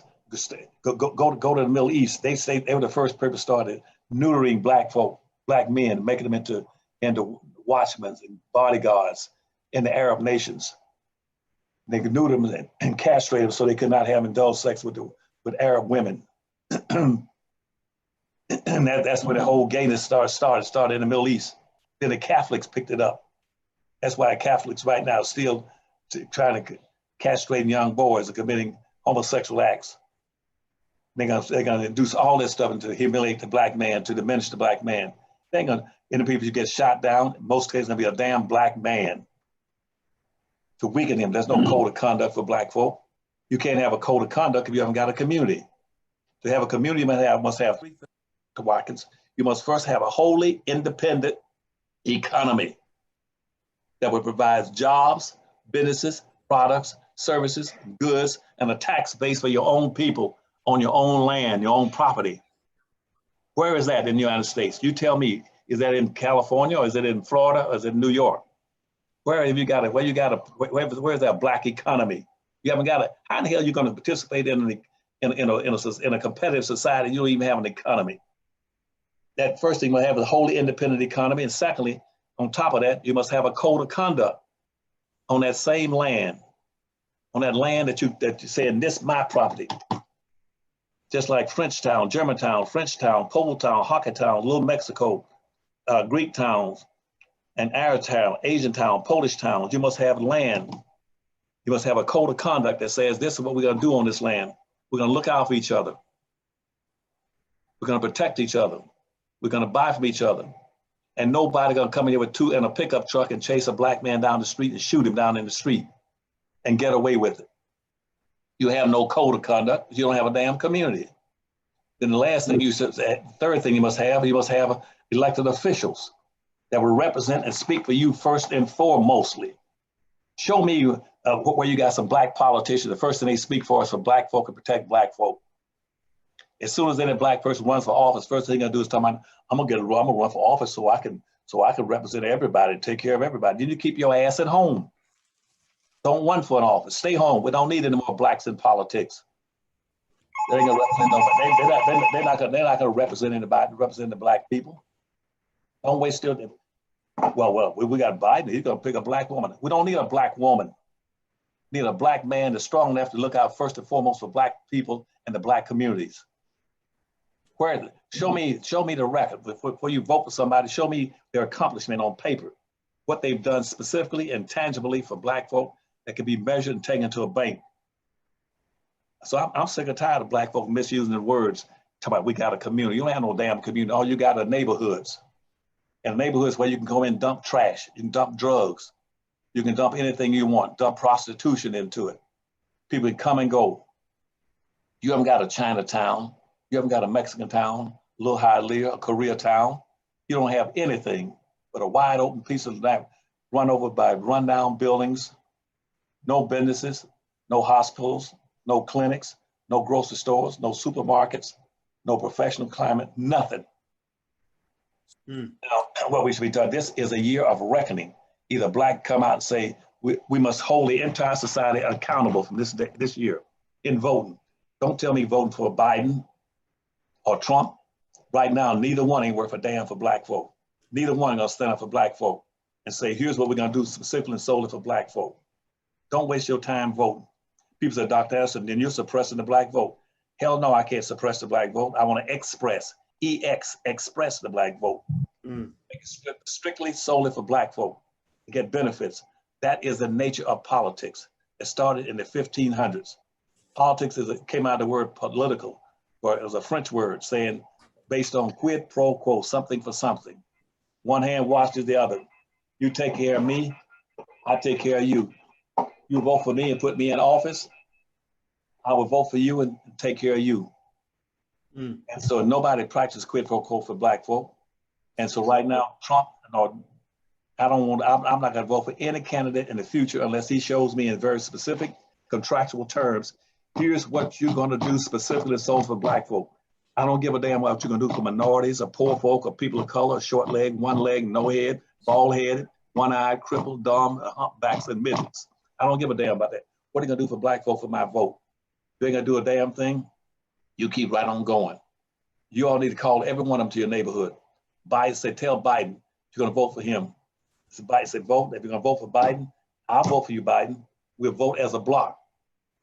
go to the Middle East. They say they were the first people started neutering black folk, black men, making them into watchmen and bodyguards in the Arab nations. They could neuter them and castrate them so they could not have indulged sex with Arab women. And that's when the whole gayness started in the Middle East. Then the Catholics picked it up. That's why Catholics right now are still trying to castrate young boys and committing homosexual acts. They're gonna induce all this stuff to humiliate the black man, to diminish the black man. They ain't gonna, in the people you get shot down, in most cases, gonna be a damn black man. To weaken him, there's no code of conduct for black folk. You can't have a code of conduct if you haven't got a community. To have a community, you must have 3 things, Dr. Watkins. You must first have a wholly independent economy that would provide jobs, businesses, products, services, goods, and a tax base for your own people on your own land, your own property. Where is that in the United States? You tell me, is that in California, or is it in Florida, or is it in New York? Where have you got it? Where's that black economy? You haven't got it. How in the hell are you going to participate in a competitive society? You don't even have an economy. That first thing, you must have a wholly independent economy. And secondly, on top of that, you must have a code of conduct on that same land, on that land that you said, this my property. Just like Frenchtown, Germantown, Frenchtown, Poletown, Hockeytown, Little Mexico, Greek towns, and Arab town, Asian town, Polish towns, you must have land. You must have a code of conduct that says this is what we're gonna do on this land. We're gonna look out for each other. We're gonna protect each other. We're gonna buy from each other. And nobody gonna come in here with 2 in a pickup truck and chase a black man down the street and shoot him down in the street and get away with it. You have no code of conduct, you don't have a damn community. Then the last thing third thing you must have elected officials that will represent and speak for you first and foremostly. Show me where you got some black politicians. The first thing they speak for is for black folk and protect black folk. As soon as any black person runs for office, first thing they're gonna do is tell me, I'm gonna run for office so I can so I can represent everybody, take care of everybody. You need to keep your ass at home. Don't run for an office. Stay home. We don't need any more blacks in politics. They ain't gonna represent nobody. They're not gonna represent anybody. Represent the black people. Don't waste your. Well, we got Biden. He's gonna pick a black woman. We don't need a black woman. We need a black man that's strong enough to look out first and foremost for black people and the black communities. Where show me the record before you vote for somebody. Show me their accomplishment on paper, what they've done specifically and tangibly for black folk that can be measured and taken to a bank. So I'm sick and tired of black folk misusing the words. Talk about we got a community. You don't have no damn community. All you got are neighborhoods. And neighborhoods where you can go in and dump trash, you can dump drugs, you can dump anything you want, dump prostitution into it. People can come and go. You haven't got a Chinatown, you haven't got a Mexican town, a little Hialeah, a Koreatown. You don't have anything but a wide open piece of land run over by rundown buildings, no businesses, no hospitals, no clinics, no grocery stores, no supermarkets, no professional climate, nothing. Now, what we should be doing, this is a year of reckoning. Either black come out and say, we must hold the entire society accountable from this year in voting. Don't tell me voting for Biden or Trump. Right now, neither one ain't worth a damn for black folk. Neither one are gonna stand up for black folk and say, here's what we're gonna do specifically and solely for black folk. Don't waste your time voting. People say, Dr. Anderson, then you're suppressing the black vote. Hell no, I can't suppress the black vote. I wanna express the black vote. Make it strictly solely for black folk to get benefits. That is the nature of politics. It started in the 1500s. Politics came out of the word political, or it was a French word saying based on quid pro quo, something for something. One hand washes the other. You take care of me, I take care of you. You vote for me and put me in office, I will vote for you and take care of you. And so nobody practices quid pro quo for black folk. And so right now, Trump, I'm not gonna vote for any candidate in the future unless he shows me in very specific contractual terms, here's what you're gonna do specifically so for black folk. I don't give a damn what you're gonna do for minorities or poor folk or people of color, short leg, one leg, no head, bald headed, one eyed, crippled, dumb, humpbacks and midgets. I don't give a damn about that. What are you gonna do for black folk for my vote? You ain't gonna do a damn thing. You keep right on going. You all need to call every one of them to your neighborhood. Biden said, tell Biden you're gonna vote for him. So Biden said, vote. If you're gonna vote for Biden, I'll vote for you, Biden. We'll vote as a block.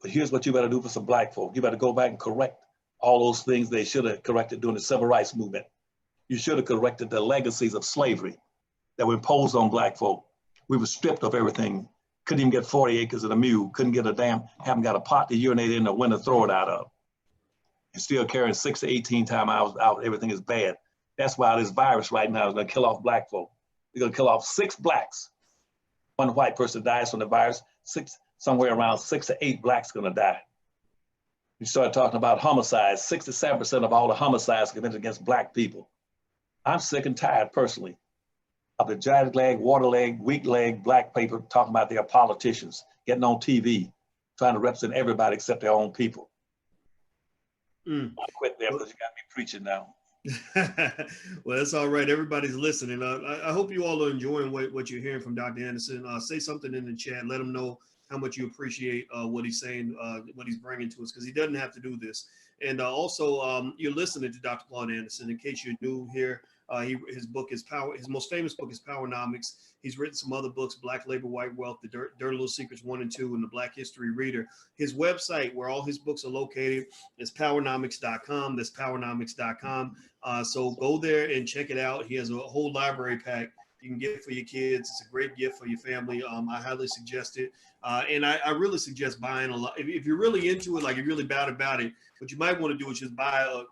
But here's what you better do for some black folk. You better go back and correct all those things they should have corrected during the civil rights movement. You should have corrected the legacies of slavery that were imposed on black folk. We were stripped of everything. Couldn't even get 40 acres of a mule. Couldn't get haven't got a pot to urinate in or when to throw it out of. You're still carrying 6 to 18 times out. Everything is bad. That's why this virus right now is gonna kill off black folk. They're gonna kill off 6 blacks. One white person dies from the virus, somewhere around 6 to 8 blacks gonna die. You start talking about homicides, 67% of all the homicides committed against black people. I'm sick and tired personally of the giant leg, water leg, weak leg, black people talking about their politicians, getting on TV, trying to represent everybody except their own people. I quit there because you got me preaching now. Well, that's all right. Everybody's listening. I hope you all are enjoying what you're hearing from Dr. Anderson. Say something in the chat. Let him know how much you appreciate what he's saying, what he's bringing to us, because he doesn't have to do this. And also, you're listening to Dr. Claud Anderson. In case you're new here, his book is Power. His most famous book is Powernomics. He's written some other books: Black Labor, White Wealth, The Dirty Little Secrets 1 and 2, and The Black History Reader. His website, where all his books are located, is powernomics.com. That's powernomics.com. So go there and check it out. He has a whole library pack you can get for your kids. It's a great gift for your family. I highly suggest it. And I really suggest buying a lot. If you're really into it, like you're really bad about it, what you might want to do is just buy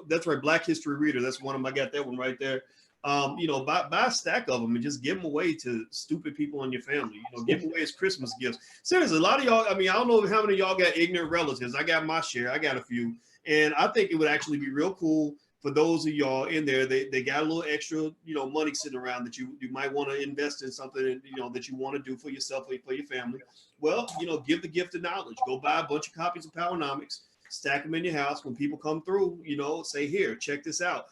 that's right, Black History Reader. That's one of them. I got that one right there. Buy a stack of them and just give them away to stupid people in your family. Give them away as Christmas gifts. Seriously, a lot of y'all, I don't know how many of y'all got ignorant relatives. I got my share. I got a few. And I think it would actually be real cool for those of y'all in there. They got a little extra, money sitting around that you might want to invest in something, that you want to do for yourself or for your family. Well, give the gift of knowledge. Go buy a bunch of copies of Powernomics, stack them in your house. When people come through, say, here, check this out.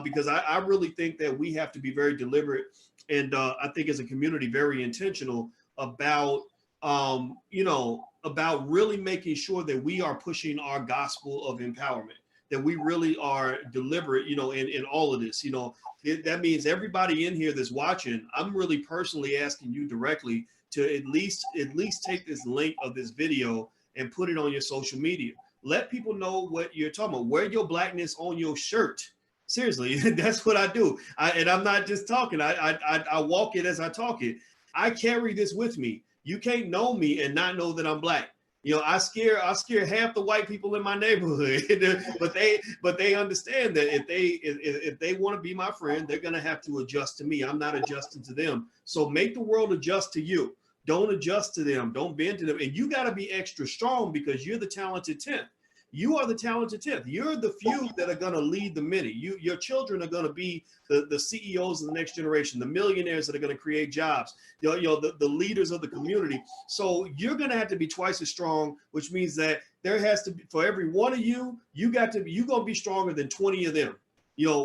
because I really think that we have to be very deliberate, and I think as a community very intentional about about really making sure that we are pushing our gospel of empowerment, that we really are deliberate, in all of this. That means everybody in here that's watching, I'm really personally asking you directly to at least take this link of this video and put it on your social media. Let people know what you're talking about. Wear your blackness on your shirt. Seriously, that's what I do. And I'm not just talking. I walk it as I talk it. I carry this with me. You can't know me and not know that I'm black. I scare half the white people in my neighborhood, but they understand that if they want to be my friend, they're gonna have to adjust to me. I'm not adjusting to them. So make the world adjust to you. Don't adjust to them. Don't bend to them. And you got to be extra strong because you're the talented 10th. You are the talented 10th. You're the few that are going to lead the many. Your children are going to be the CEOs of the next generation, the millionaires that are going to create jobs, the leaders of the community. So you're going to have to be twice as strong, which means that there has to be, for every one of you, you're going to be stronger than 20 of them.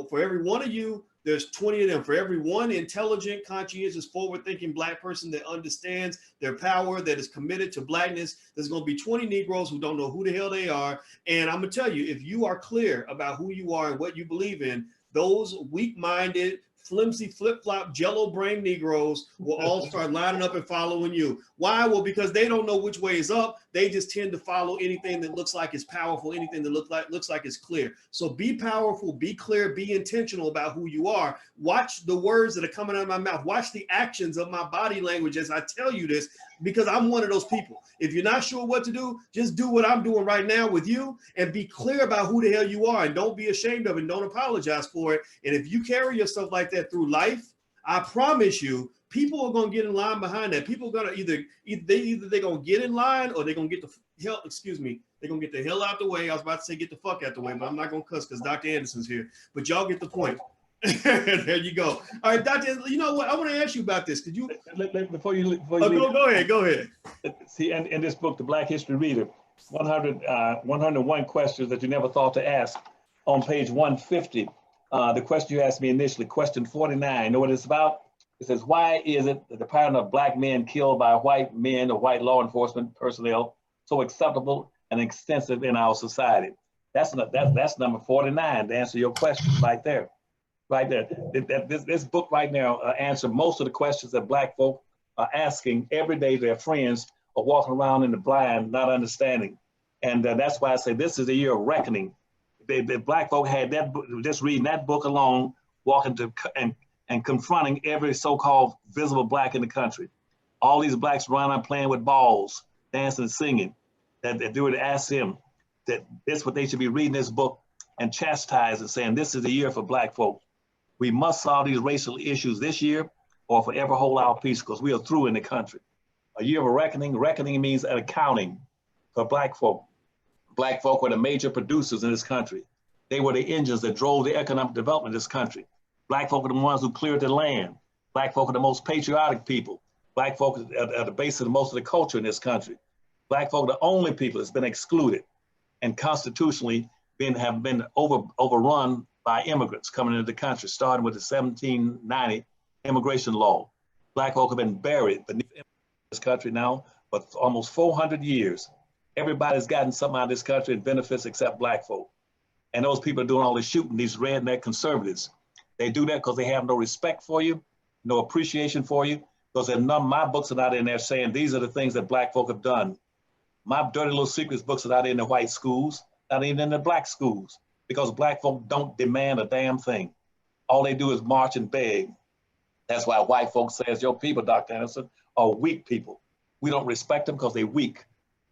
For every one of you, there's 20 of them. For every one intelligent, conscientious, forward-thinking black person that understands their power, that is committed to blackness, there's going to be 20 Negroes who don't know who the hell they are. And I'm going to tell you, if you are clear about who you are and what you believe in, those weak-minded, flimsy, flip-flop, jello-brain Negroes will all start lining up and following you. Why? Well, because they don't know which way is up. They just tend to follow anything that looks like it's powerful, anything that looks like it's clear. So be powerful, be clear, be intentional about who you are. Watch the words that are coming out of my mouth. Watch the actions of my body language as I tell you this, because I'm one of those people. If you're not sure what to do, just do what I'm doing right now with you and be clear about who the hell you are, and don't be ashamed of it and don't apologize for it. And if you carry yourself like that through life, I promise you, people are going to get in line behind that. People are going to either they're going to get in line or they're going to get the hell, they're going to get the hell out the way. I was about to say get the fuck out the way, but I'm not going to cuss because Dr. Anderson's here. But y'all get the point. There you go. All right, Doctor, you know what? I want to ask you about this. Could you before you leave, go ahead. See, in this book, The Black History Reader, 101 questions that you never thought to ask. On page 150, the question you asked me initially, question 49, you know what it's about? It says, why is it that the pattern of black men killed by white men or white law enforcement personnel so acceptable and extensive in our society? That's number 49 to answer your question right there. Right there. This book right now answers most of the questions that black folk are asking every day. Their friends are walking around in the blind, not understanding. And that's why I say this is a year of reckoning. The black folk had that book, just reading that book alone, walking to and confronting every so-called visible black in the country. All these blacks running around playing with balls, dancing and singing. That they would ask them that this what they should be reading this book and chastise and saying this is the year for black folk. We must solve these racial issues this year or forever hold our peace, because we are through in the country. A year of a reckoning. Reckoning means an accounting for black folk. Black folk were the major producers in this country. They were the engines that drove the economic development of this country. Black folk are the ones who cleared the land. Black folk are the most patriotic people. Black folk are the basis of most of the culture in this country. Black folk are the only people that's been excluded and constitutionally have been overrun by immigrants coming into the country, starting with the 1790 immigration law. Black folk have been buried beneath this country now for almost 400 years. Everybody's gotten something out of this country and benefits except black folk. And those people are doing all this shooting, these redneck conservatives. They do that because they have no respect for you, no appreciation for you, because none of my books are not in there saying these are the things that black folk have done. My dirty little secrets books are not in the white schools, not even in the black schools, because black folk don't demand a damn thing. All they do is march and beg. That's why white folks says, your people, Dr. Anderson, are weak people. We don't respect them because they're weak.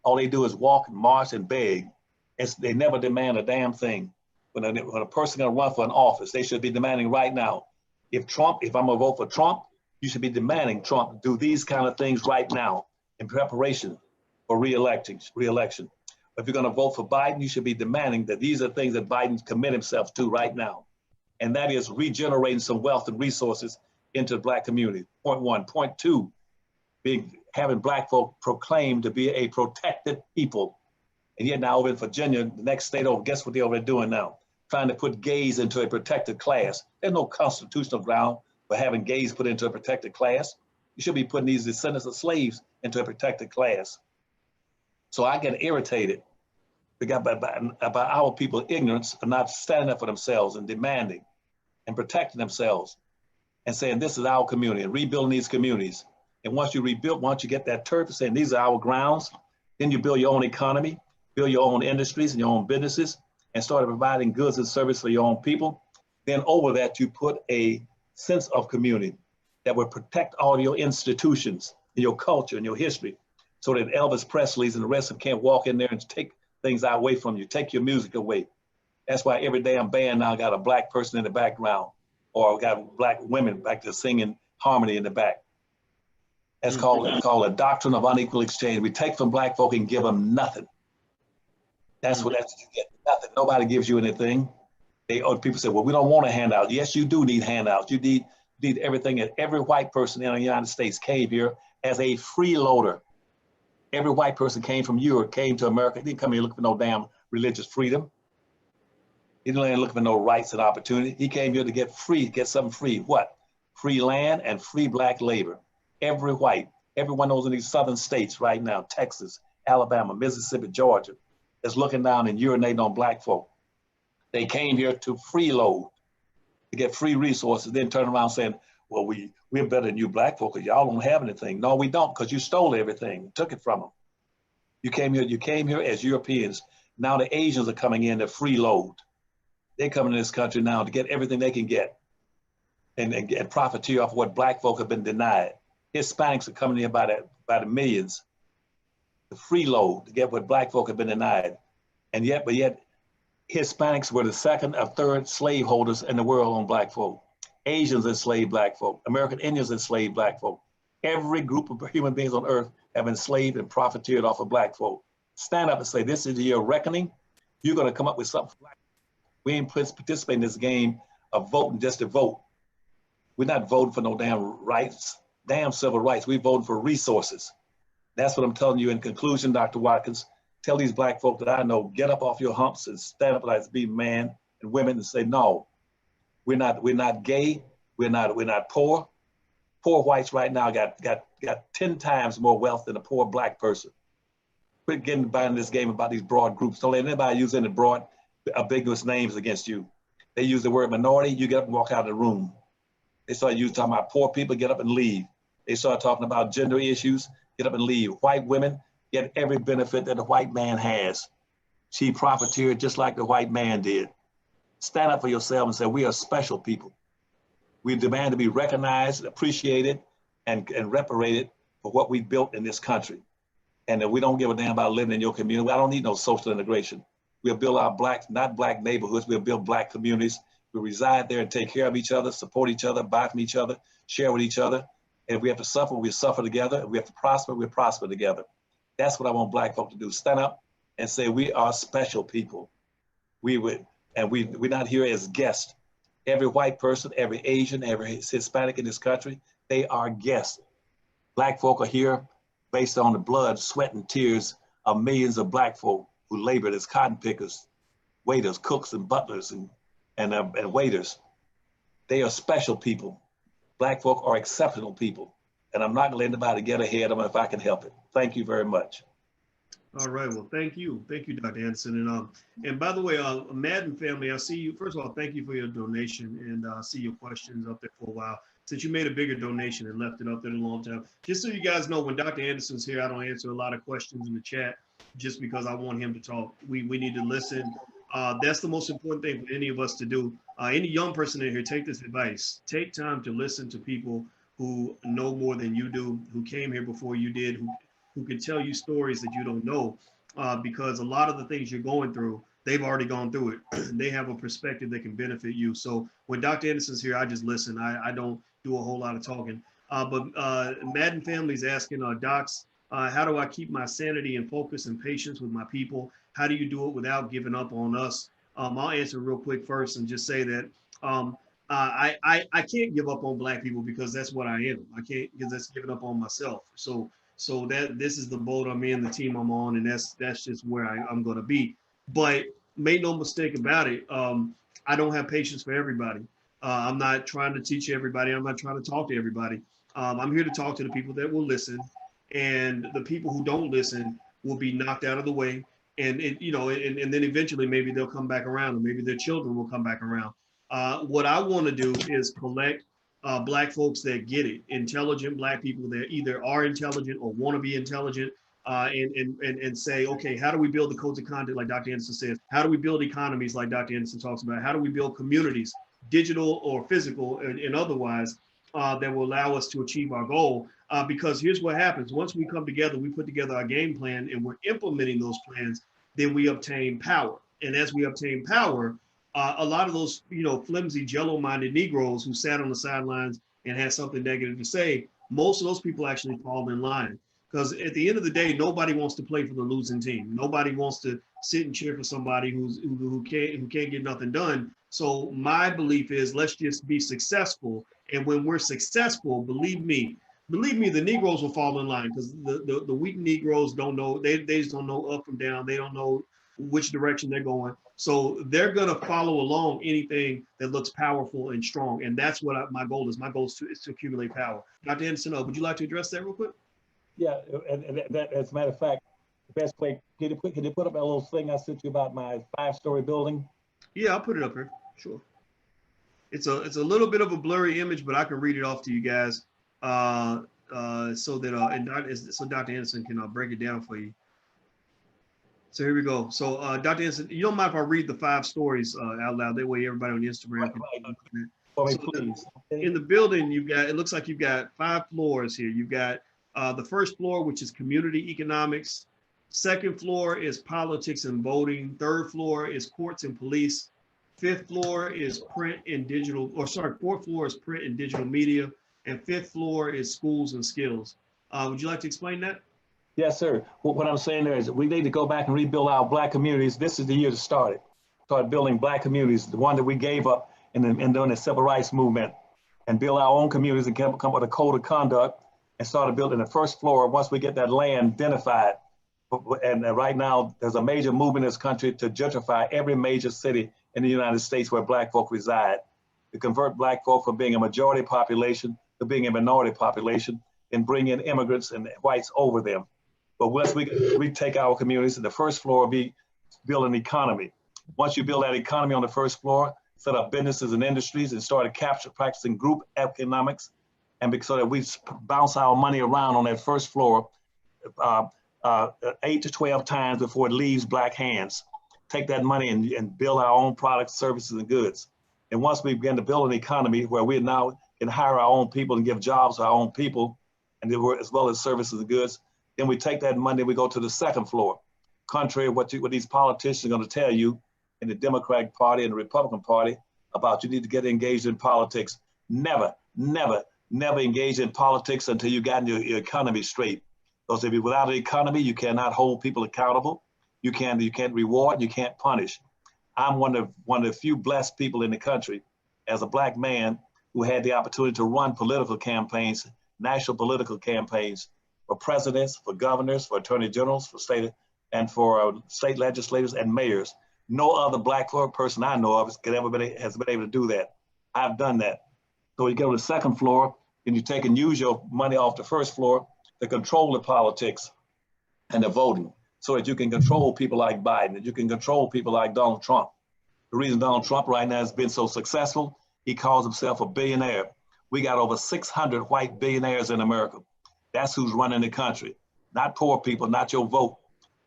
All they do is walk and march and beg. They never demand a damn thing. When a person gonna run for an office, they should be demanding right now. If I'm gonna vote for Trump, you should be demanding Trump do these kind of things right now in preparation for re-election. If you're gonna vote for Biden, you should be demanding that these are things that Biden commit himself to right now. And that is regenerating some wealth and resources into the black community, point one. Point two, having black folk proclaimed to be a protected people. And yet now over in Virginia, the next state over, guess what they're over there doing now? trying to put gays into a protected class. There's no constitutional ground for having gays put into a protected class. You should be putting these descendants of slaves into a protected class. So I get irritated about our people's ignorance of not standing up for themselves and demanding and protecting themselves and saying, this is our community, and rebuilding these communities. And once you rebuild, once you get that turf, saying these are our grounds, then you build your own economy, build your own industries and your own businesses, and start providing goods and service for your own people. Then over that, you put a sense of community that would protect all your institutions, and your culture and your history, so that Elvis Presley's and the rest of them can't walk in there and take things away from you, take your music away. That's why every damn band now got a black person in the background, or got black women back there singing harmony in the back. That's called a doctrine of unequal exchange. We take from black folk and give them nothing. That's what you get, nothing. Nobody gives you anything. People say, well, we don't want a handout. Yes, you do need handouts. You need everything. And every white person in the United States came here as a freeloader. Every white person came from Europe, came to America. He didn't come here looking for no damn religious freedom. He didn't look for no rights and opportunity. He came here to get free, get something free. What? Free land and free black labor. Every white, everyone knows in these southern states right now, Texas, Alabama, Mississippi, Georgia, is looking down and urinating on black folk. They came here to freeload, to get free resources, then turn around saying, well, we're better than you black folk because y'all don't have anything. No, we don't, because you stole everything, took it from them. You came here as Europeans. Now the Asians are coming in to freeload. They're coming to this country now to get everything they can get and profiteer off what black folk have been denied. Hispanics are coming here by the millions to freeload to get what black folk have been denied. And yet Hispanics were the second or third slaveholders in the world on black folk. Asians enslaved black folk. American Indians enslaved black folk. Every group of human beings on earth have enslaved and profiteered off of black folk. Stand up and say, this is your reckoning. You're going to come up with something for black. We ain't participating in this game of voting just to vote. We're not voting for no damn rights, damn civil rights. We're voting for resources. That's what I'm telling you in conclusion, Dr. Watkins. Tell these black folk that I know, get up off your humps and stand up like be man and women and say, no, we're not gay, we're not poor. Poor whites right now got 10 times more wealth than a poor black person. Quit getting by in this game about these broad groups. Don't let anybody use any broad, ambiguous names against you. They use the word minority, you get up and walk out of the room. They start talking about poor people, get up and leave. They start talking about gender issues, get up and leave. White women get every benefit that the white man has. She profiteered just like the white man did. Stand up for yourself and say, we are special people. We demand to be recognized, appreciated, and reparated for what we built in this country. And that we don't give a damn about living in your community. I don't need no social integration. We'll build our not black neighborhoods, we'll build black communities. We reside there and take care of each other, support each other, buy from each other, share with each other. And if we have to suffer, we suffer together. If we have to prosper, we prosper together. That's what I want black folk to do. Stand up and say, we are special people. We're not here as guests. Every white person, every Asian, every Hispanic in this country, they are guests. Black folk are here based on the blood, sweat, and tears of millions of black folk who labored as cotton pickers, waiters, cooks, and butlers, and waiters. They are special people. Black folk are exceptional people. And I'm not gonna let anybody get ahead of them if I can help it. Thank you very much. All right, well, thank you, Dr. Anderson. And by the way, Madden family, I see you. First of all, thank you for your donation, and I see your questions up there for a while. Since you made a bigger donation and left it up there a long time, just so you guys know, when Dr. Anderson's here, I don't answer a lot of questions in the chat just because I want him to talk. We need to listen. That's the most important thing for any of us to do. Any young person in here, take this advice. Take time to listen to people who know more than you do, who came here before you did, who can tell you stories that you don't know, because a lot of the things you're going through, they've already gone through it. They have a perspective that can benefit you. So when Dr. Anderson's here, I just listen. I don't do a whole lot of talking. But Madden family's asking, docs, how do I keep my sanity and focus and patience with my people? How do you do it without giving up on us? I'll answer real quick first and just say that I can't give up on black people because that's what I am. I can't, because that's giving up on myself. So that this is the boat I'm in, the team I'm on, and that's just where I'm going to be. But make no mistake about it. I don't have patience for everybody. I'm not trying to teach everybody. I'm not trying to talk to everybody. I'm here to talk to the people that will listen, and the people who don't listen will be knocked out of the way. And and then eventually maybe they'll come back around, or maybe their children will come back around. What I want to do is collect Black folks that get it, intelligent Black people that either are intelligent or want to be intelligent, and say, okay, how do we build the codes of conduct like Dr. Anderson says? How do we build economies like Dr. Anderson talks about? How do we build communities, digital or physical and otherwise, that will allow us to achieve our goal? Because here's what happens. Once we come together, we put together our game plan and we're implementing those plans, then we obtain power. And as we obtain power, a lot of those, flimsy jello-minded Negroes who sat on the sidelines and had something negative to say, most of those people actually fall in line. Because at the end of the day, nobody wants to play for the losing team. Nobody wants to sit and cheer for somebody who can't get nothing done. So my belief is, let's just be successful. And when we're successful, believe me, the Negroes will fall in line, because the weak Negroes don't know. They just don't know up from down. They don't know which direction they're going. So they're going to follow along anything that looks powerful and strong. And that's what my goal is. My goal is to accumulate power. Dr. Anderson, would you like to address that real quick? Yeah, and that, as a matter of fact, the best way, can you put up that little thing I sent you about my 5-story building? Yeah, I'll put it up here. Sure. It's a little bit of a blurry image, but I can read it off to you guys, so that so Dr. Anderson can break it down for you. So here we go. So Dr. Anderson, you don't mind if I read the 5 stories out loud? That way everybody on the Instagram can. Right. For me, please. In the building, it looks like you've got 5 floors here. You've got the first floor, which is community economics. Second floor is politics and voting. Third floor is courts and police. Fifth floor is print and digital, fourth floor is print and digital media. And fifth floor is schools and skills. Would you like to explain that? Yes, sir. What I'm saying there is we need to go back and rebuild our Black communities. This is the year to start it. Start building Black communities, the one that we gave up in during the civil rights movement, and build our own communities and come up with a code of conduct and start building the first floor once we get that land identified. And right now, there's a major movement in this country to gentrify every major city in the United States where Black folk reside, to convert Black folk from being a majority population to being a minority population, and bring in immigrants and whites over them. But once we take our communities, and the first floor will be build an economy. Once you build that economy on the first floor, set up businesses and industries and start practicing group economics, and so that we bounce our money around on that first floor 8 to 12 times before it leaves Black hands. Take that money and build our own products, services, and goods. And once we begin to build an economy where we now can hire our own people and give jobs to our own people, and as well as services and goods, then we take that money, we go to the second floor. Contrary to what these politicians are going to tell you in the Democratic Party and the Republican Party about you need to get engaged in politics. Never, never, never engage in politics until you got your economy straight. Because if you're without an economy, you cannot hold people accountable. You can't reward, you can't punish. I'm one of the few blessed people in the country as a Black man who had the opportunity to run political campaigns, national political campaigns, for presidents, for governors, for attorney generals, for state legislators and mayors. No other Black person I know of has been able to do that. I've done that. So you go to the second floor, and you take and use your money off the first floor to control the politics and the voting, so that you can control people like Biden, that you can control people like Donald Trump. The reason Donald Trump right now has been so successful, he calls himself a billionaire. We got over 600 white billionaires in America. That's who's running the country, not poor people, not your vote.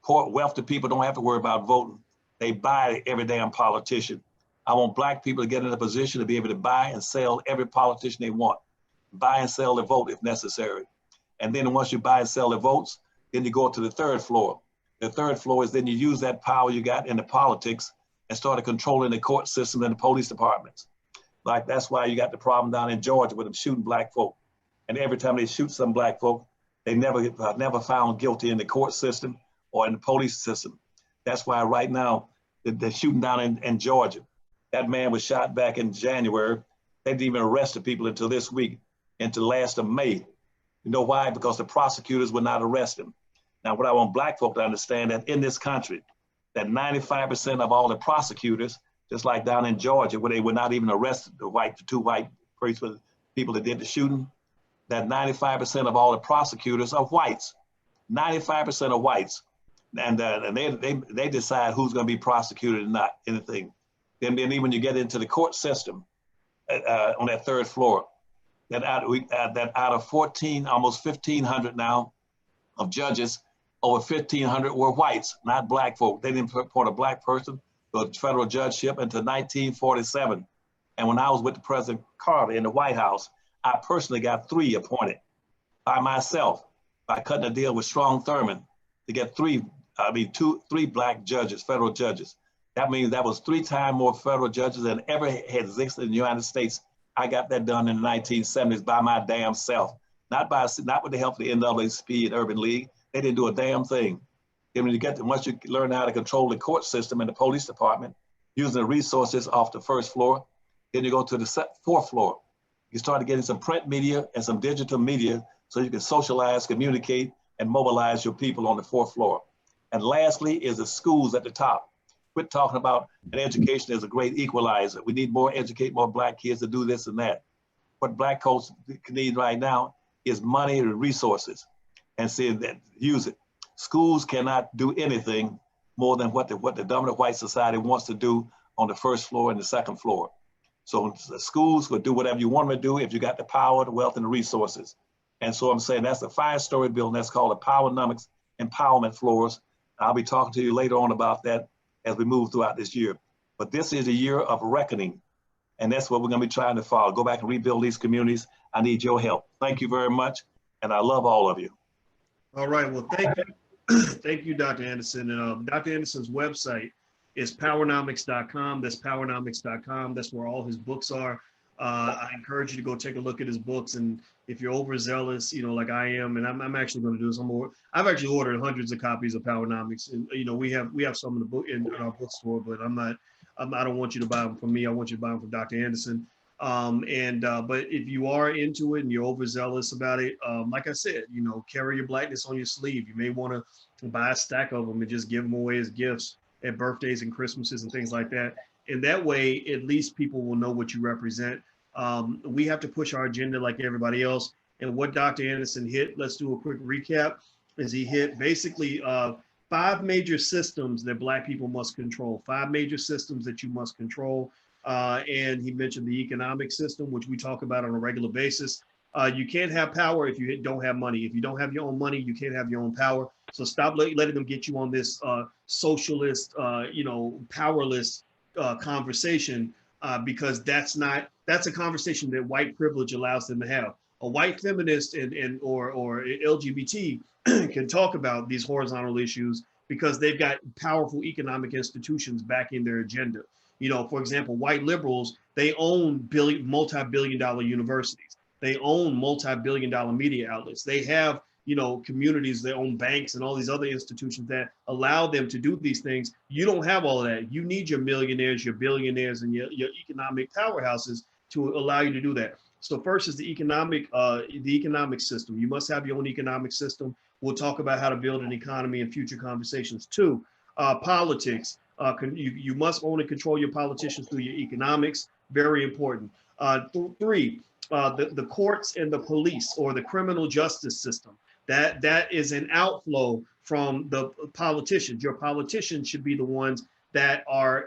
Poor, wealthy people don't have to worry about voting. They buy every damn politician. I want Black people to get in a position to be able to buy and sell every politician they want. Buy and sell their vote if necessary. And then once you buy and sell their votes, then you go to the third floor. The third floor is then you use that power you got in the politics and start controlling the court system and the police departments. Like that's why you got the problem down in Georgia with them shooting Black folk. And every time they shoot some Black folk, they never found guilty in the court system or in the police system. That's why right now they're shooting down in Georgia. That man was shot back in January. They didn't even arrest the people until this week, until last of May. You know why? Because the prosecutors would not arrest him. Now, what I want Black folk to understand that in this country, that 95% of all the prosecutors, just like down in Georgia, where they would not even arrest the two white people that did the shooting, that 95% of all the prosecutors are whites. 95% are whites. And they decide who's going to be prosecuted and not anything. Then even when you get into the court system on that third floor, that out of 14, almost 1,500 now of judges, over 1,500 were whites, not black folk. They didn't appoint a black person to a federal judgeship until 1947. And when I was with President Carter in the White House, I personally got 3 appointed by myself by cutting a deal with Strom Thurmond to get 3 black judges, federal judges. That means that was 3 times more federal judges than ever had existed in the United States. I got that done in the 1970s by my damn self, not with the help of the NAACP and Urban League. They didn't do a damn thing. And once you learn how to control the court system and the police department, using the resources off the first floor, then you go to the 4th floor. You start getting some print media and some digital media so you can socialize, communicate, and mobilize your people on the 4th floor. And lastly is the schools at the top. Quit talking about an education as a great equalizer. We need educate more black kids to do this and that. What black folks need right now is money and resources, and see that use it. Schools cannot do anything more than what the dominant white society wants to do on the 1st floor and the 2nd floor. So the schools will do whatever you want them to do if you got the power, the wealth, and the resources. And so I'm saying that's a 5-story building. That's called the Powernomics Empowerment Floors. I'll be talking to you later on about that as we move throughout this year. But this is a year of reckoning, and that's what we're going to be trying to follow. Go back and rebuild these communities. I need your help. Thank you very much, and I love all of you. All right, well, thank you. Thank you, Dr. Anderson. And Dr. Anderson's website is powernomics.com. That's powernomics.com. That's where all his books are. I encourage you to go take a look at his books. And if you're overzealous, like I am, and I'm actually going to do this, I've actually ordered hundreds of copies of Powernomics. And, we have some in the book in our bookstore, but I don't want you to buy them from me. I want you to buy them from Dr. Anderson. But if you are into it and you're overzealous about it, like I said, carry your blackness on your sleeve. You may want to buy a stack of them and just give them away as gifts at birthdays and Christmases and things like that. And that way, at least people will know what you represent. We have to push our agenda like everybody else. And what Dr. Anderson hit, let's do a quick recap, is he hit basically 5 major systems that black people must control, 5 major systems that you must control. And he mentioned the economic system, which we talk about on a regular basis. You can't have power if you don't have money. If you don't have your own money, you can't have your own power. So stop letting them get you on this socialist, powerless conversation, because that's a conversation that white privilege allows them to have. A white feminist or LGBT can talk about these horizontal issues because they've got powerful economic institutions backing their agenda. For example, white liberals, they own multi-billion-dollar universities. They own multi-billion-dollar media outlets. They have, communities, they own banks and all these other institutions that allow them to do these things. You don't have all of that. You need your millionaires, your billionaires, and your economic powerhouses to allow you to do that. So first is the economic system. You must have your own economic system. We'll talk about how to build an economy in future conversations. 2, politics. You must own and control your politicians through your economics. Very important. 3, the courts and the police, or the criminal justice system. That is an outflow from the politicians. Your politicians should be the ones that are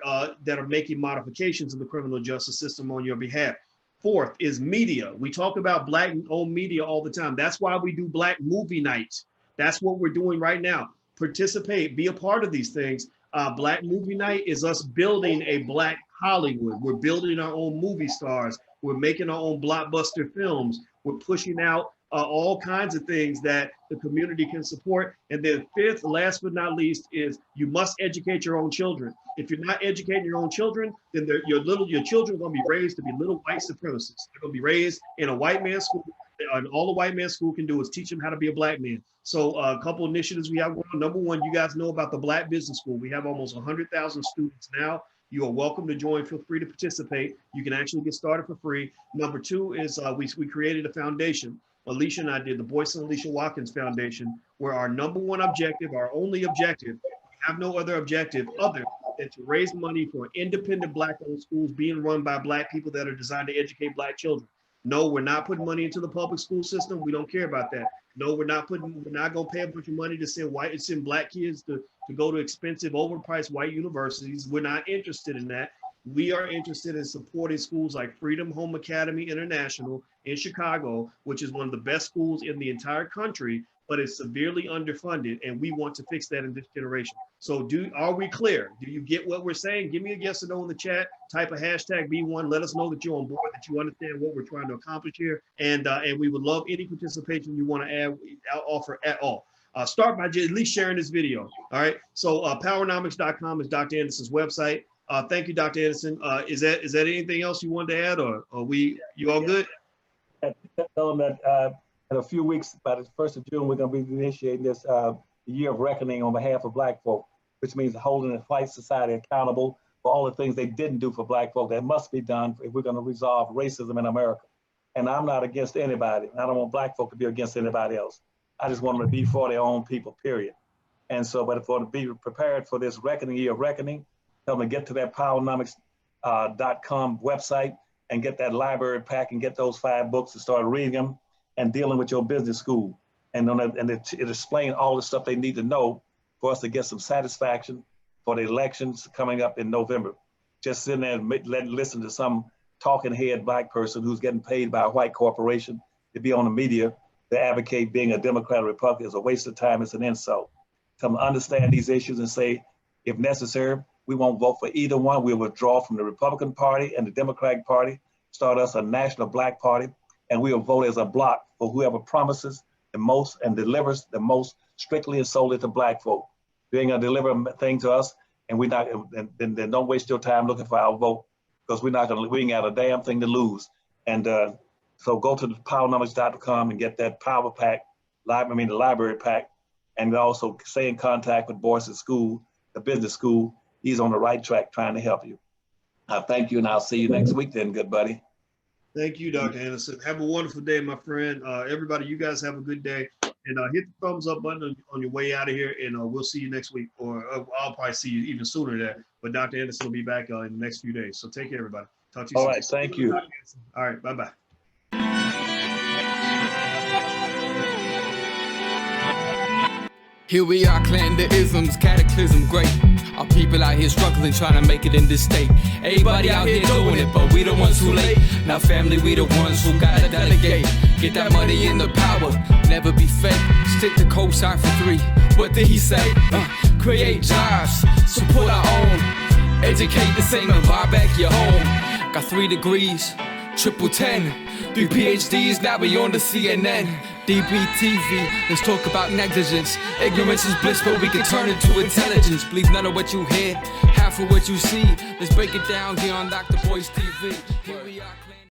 making modifications in the criminal justice system on your behalf. 4th is media. We talk about black-owned media all the time. That's why we do Black Movie Nights. That's what we're doing right now. Participate, be a part of these things. Black Movie Night is us building a Black Hollywood. We're building our own movie stars. We're making our own blockbuster films. We're pushing out all kinds of things that the community can support. And then 5th, last but not least, is you must educate your own children. If you're not educating your own children, then your children are going to be raised to be little white supremacists. They're going to be raised in a white man's school, and all the white man's school can do is teach them how to be a black man. So a couple initiatives we have going on. Number 1, you guys know about the Black Business School. We have almost 100,000 students now. You are welcome to join. Feel free to participate. You can actually get started for free. Number 2 is we created a foundation. Alicia and I did the Boyce and Alicia Watkins Foundation, where our number 1 objective, our only objective, have no other objective other than to raise money for independent Black-owned schools being run by Black people that are designed to educate Black children. No, we're not putting money into the public school system. We don't care about that. No, we're not gonna pay a bunch of money to send Black kids to go to expensive, overpriced white universities. We're not interested in that. We are interested in supporting schools like Freedom Home Academy International in Chicago, which is one of the best schools in the entire country, but it's severely underfunded, and we want to fix that in this generation. So are we clear? Do you get what we're saying? Give me a yes or no in the chat, type a hashtag B1, let us know that you're on board, that you understand what we're trying to accomplish here, and we would love any participation you want to offer at all. Start by at least sharing this video, all right? So powernomics.com is Dr. Anderson's website. Thank you, Dr. Anderson. Is that anything else you wanted to add, or you all good? Tell them that in a few weeks, by the 1st of June, we're going to be initiating this year of reckoning on behalf of Black folk, which means holding the white society accountable for all the things they didn't do for Black folk that must be done if we're going to resolve racism in America. And I'm not against anybody. I don't want Black folk to be against anybody else. I just want them to be for their own people, period. And so, but if we want to be prepared for this reckoning, year of reckoning, tell them to get to that powernomics.com website and get that library pack and get those 5 books and start reading them and dealing with your business school. And it explains all the stuff they need to know for us to get some satisfaction for the elections coming up in November. Just sitting there and listen to some talking head Black person who's getting paid by a white corporation to be on the media to advocate being a Democrat or Republican is a waste of time. It's an insult. Come understand these issues and say, if necessary, we won't vote for either one. We'll withdraw from the Republican Party and the Democratic Party, start us a national Black party, and we'll vote as a block for whoever promises the most and delivers the most strictly and solely to Black folk. They ain't gonna deliver a thing to us, and then don't waste your time looking for our vote, because we ain't got a damn thing to lose. And so go to the powernomics.com and get that power pack, the library pack, and also stay in contact with Boyce's school, the business school. He's on the right track trying to help you. Thank you, and I'll see you next week then, good buddy. Thank you, Dr. Anderson. Have a wonderful day, my friend. Everybody, you guys have a good day. And hit the thumbs up button on your way out of here, and we'll see you next week. Or I'll probably see you even sooner than that. But Dr. Anderson will be back in the next few days. So take care, everybody. Talk to you soon. All right, thank you. All right, bye-bye. Here we are, clan the isms, cataclysm great. Our people out here struggling, trying to make it in this state. Everybody out here doing it, but we the ones who late. Now family, we the ones who gotta delegate. Get that money in the power, never be fake. Stick to cosign for 3. What did he say? Create jobs, support our own. Educate the same and buy back your home. Got 3 degrees, 10, 3 PhDs, now we on the CNN. DBTV, let's talk about negligence. Ignorance is bliss, but we can turn it to intelligence. Believe none of what you hear, half of what you see. Let's break it down here on Dr. Boyce TV. Here we are.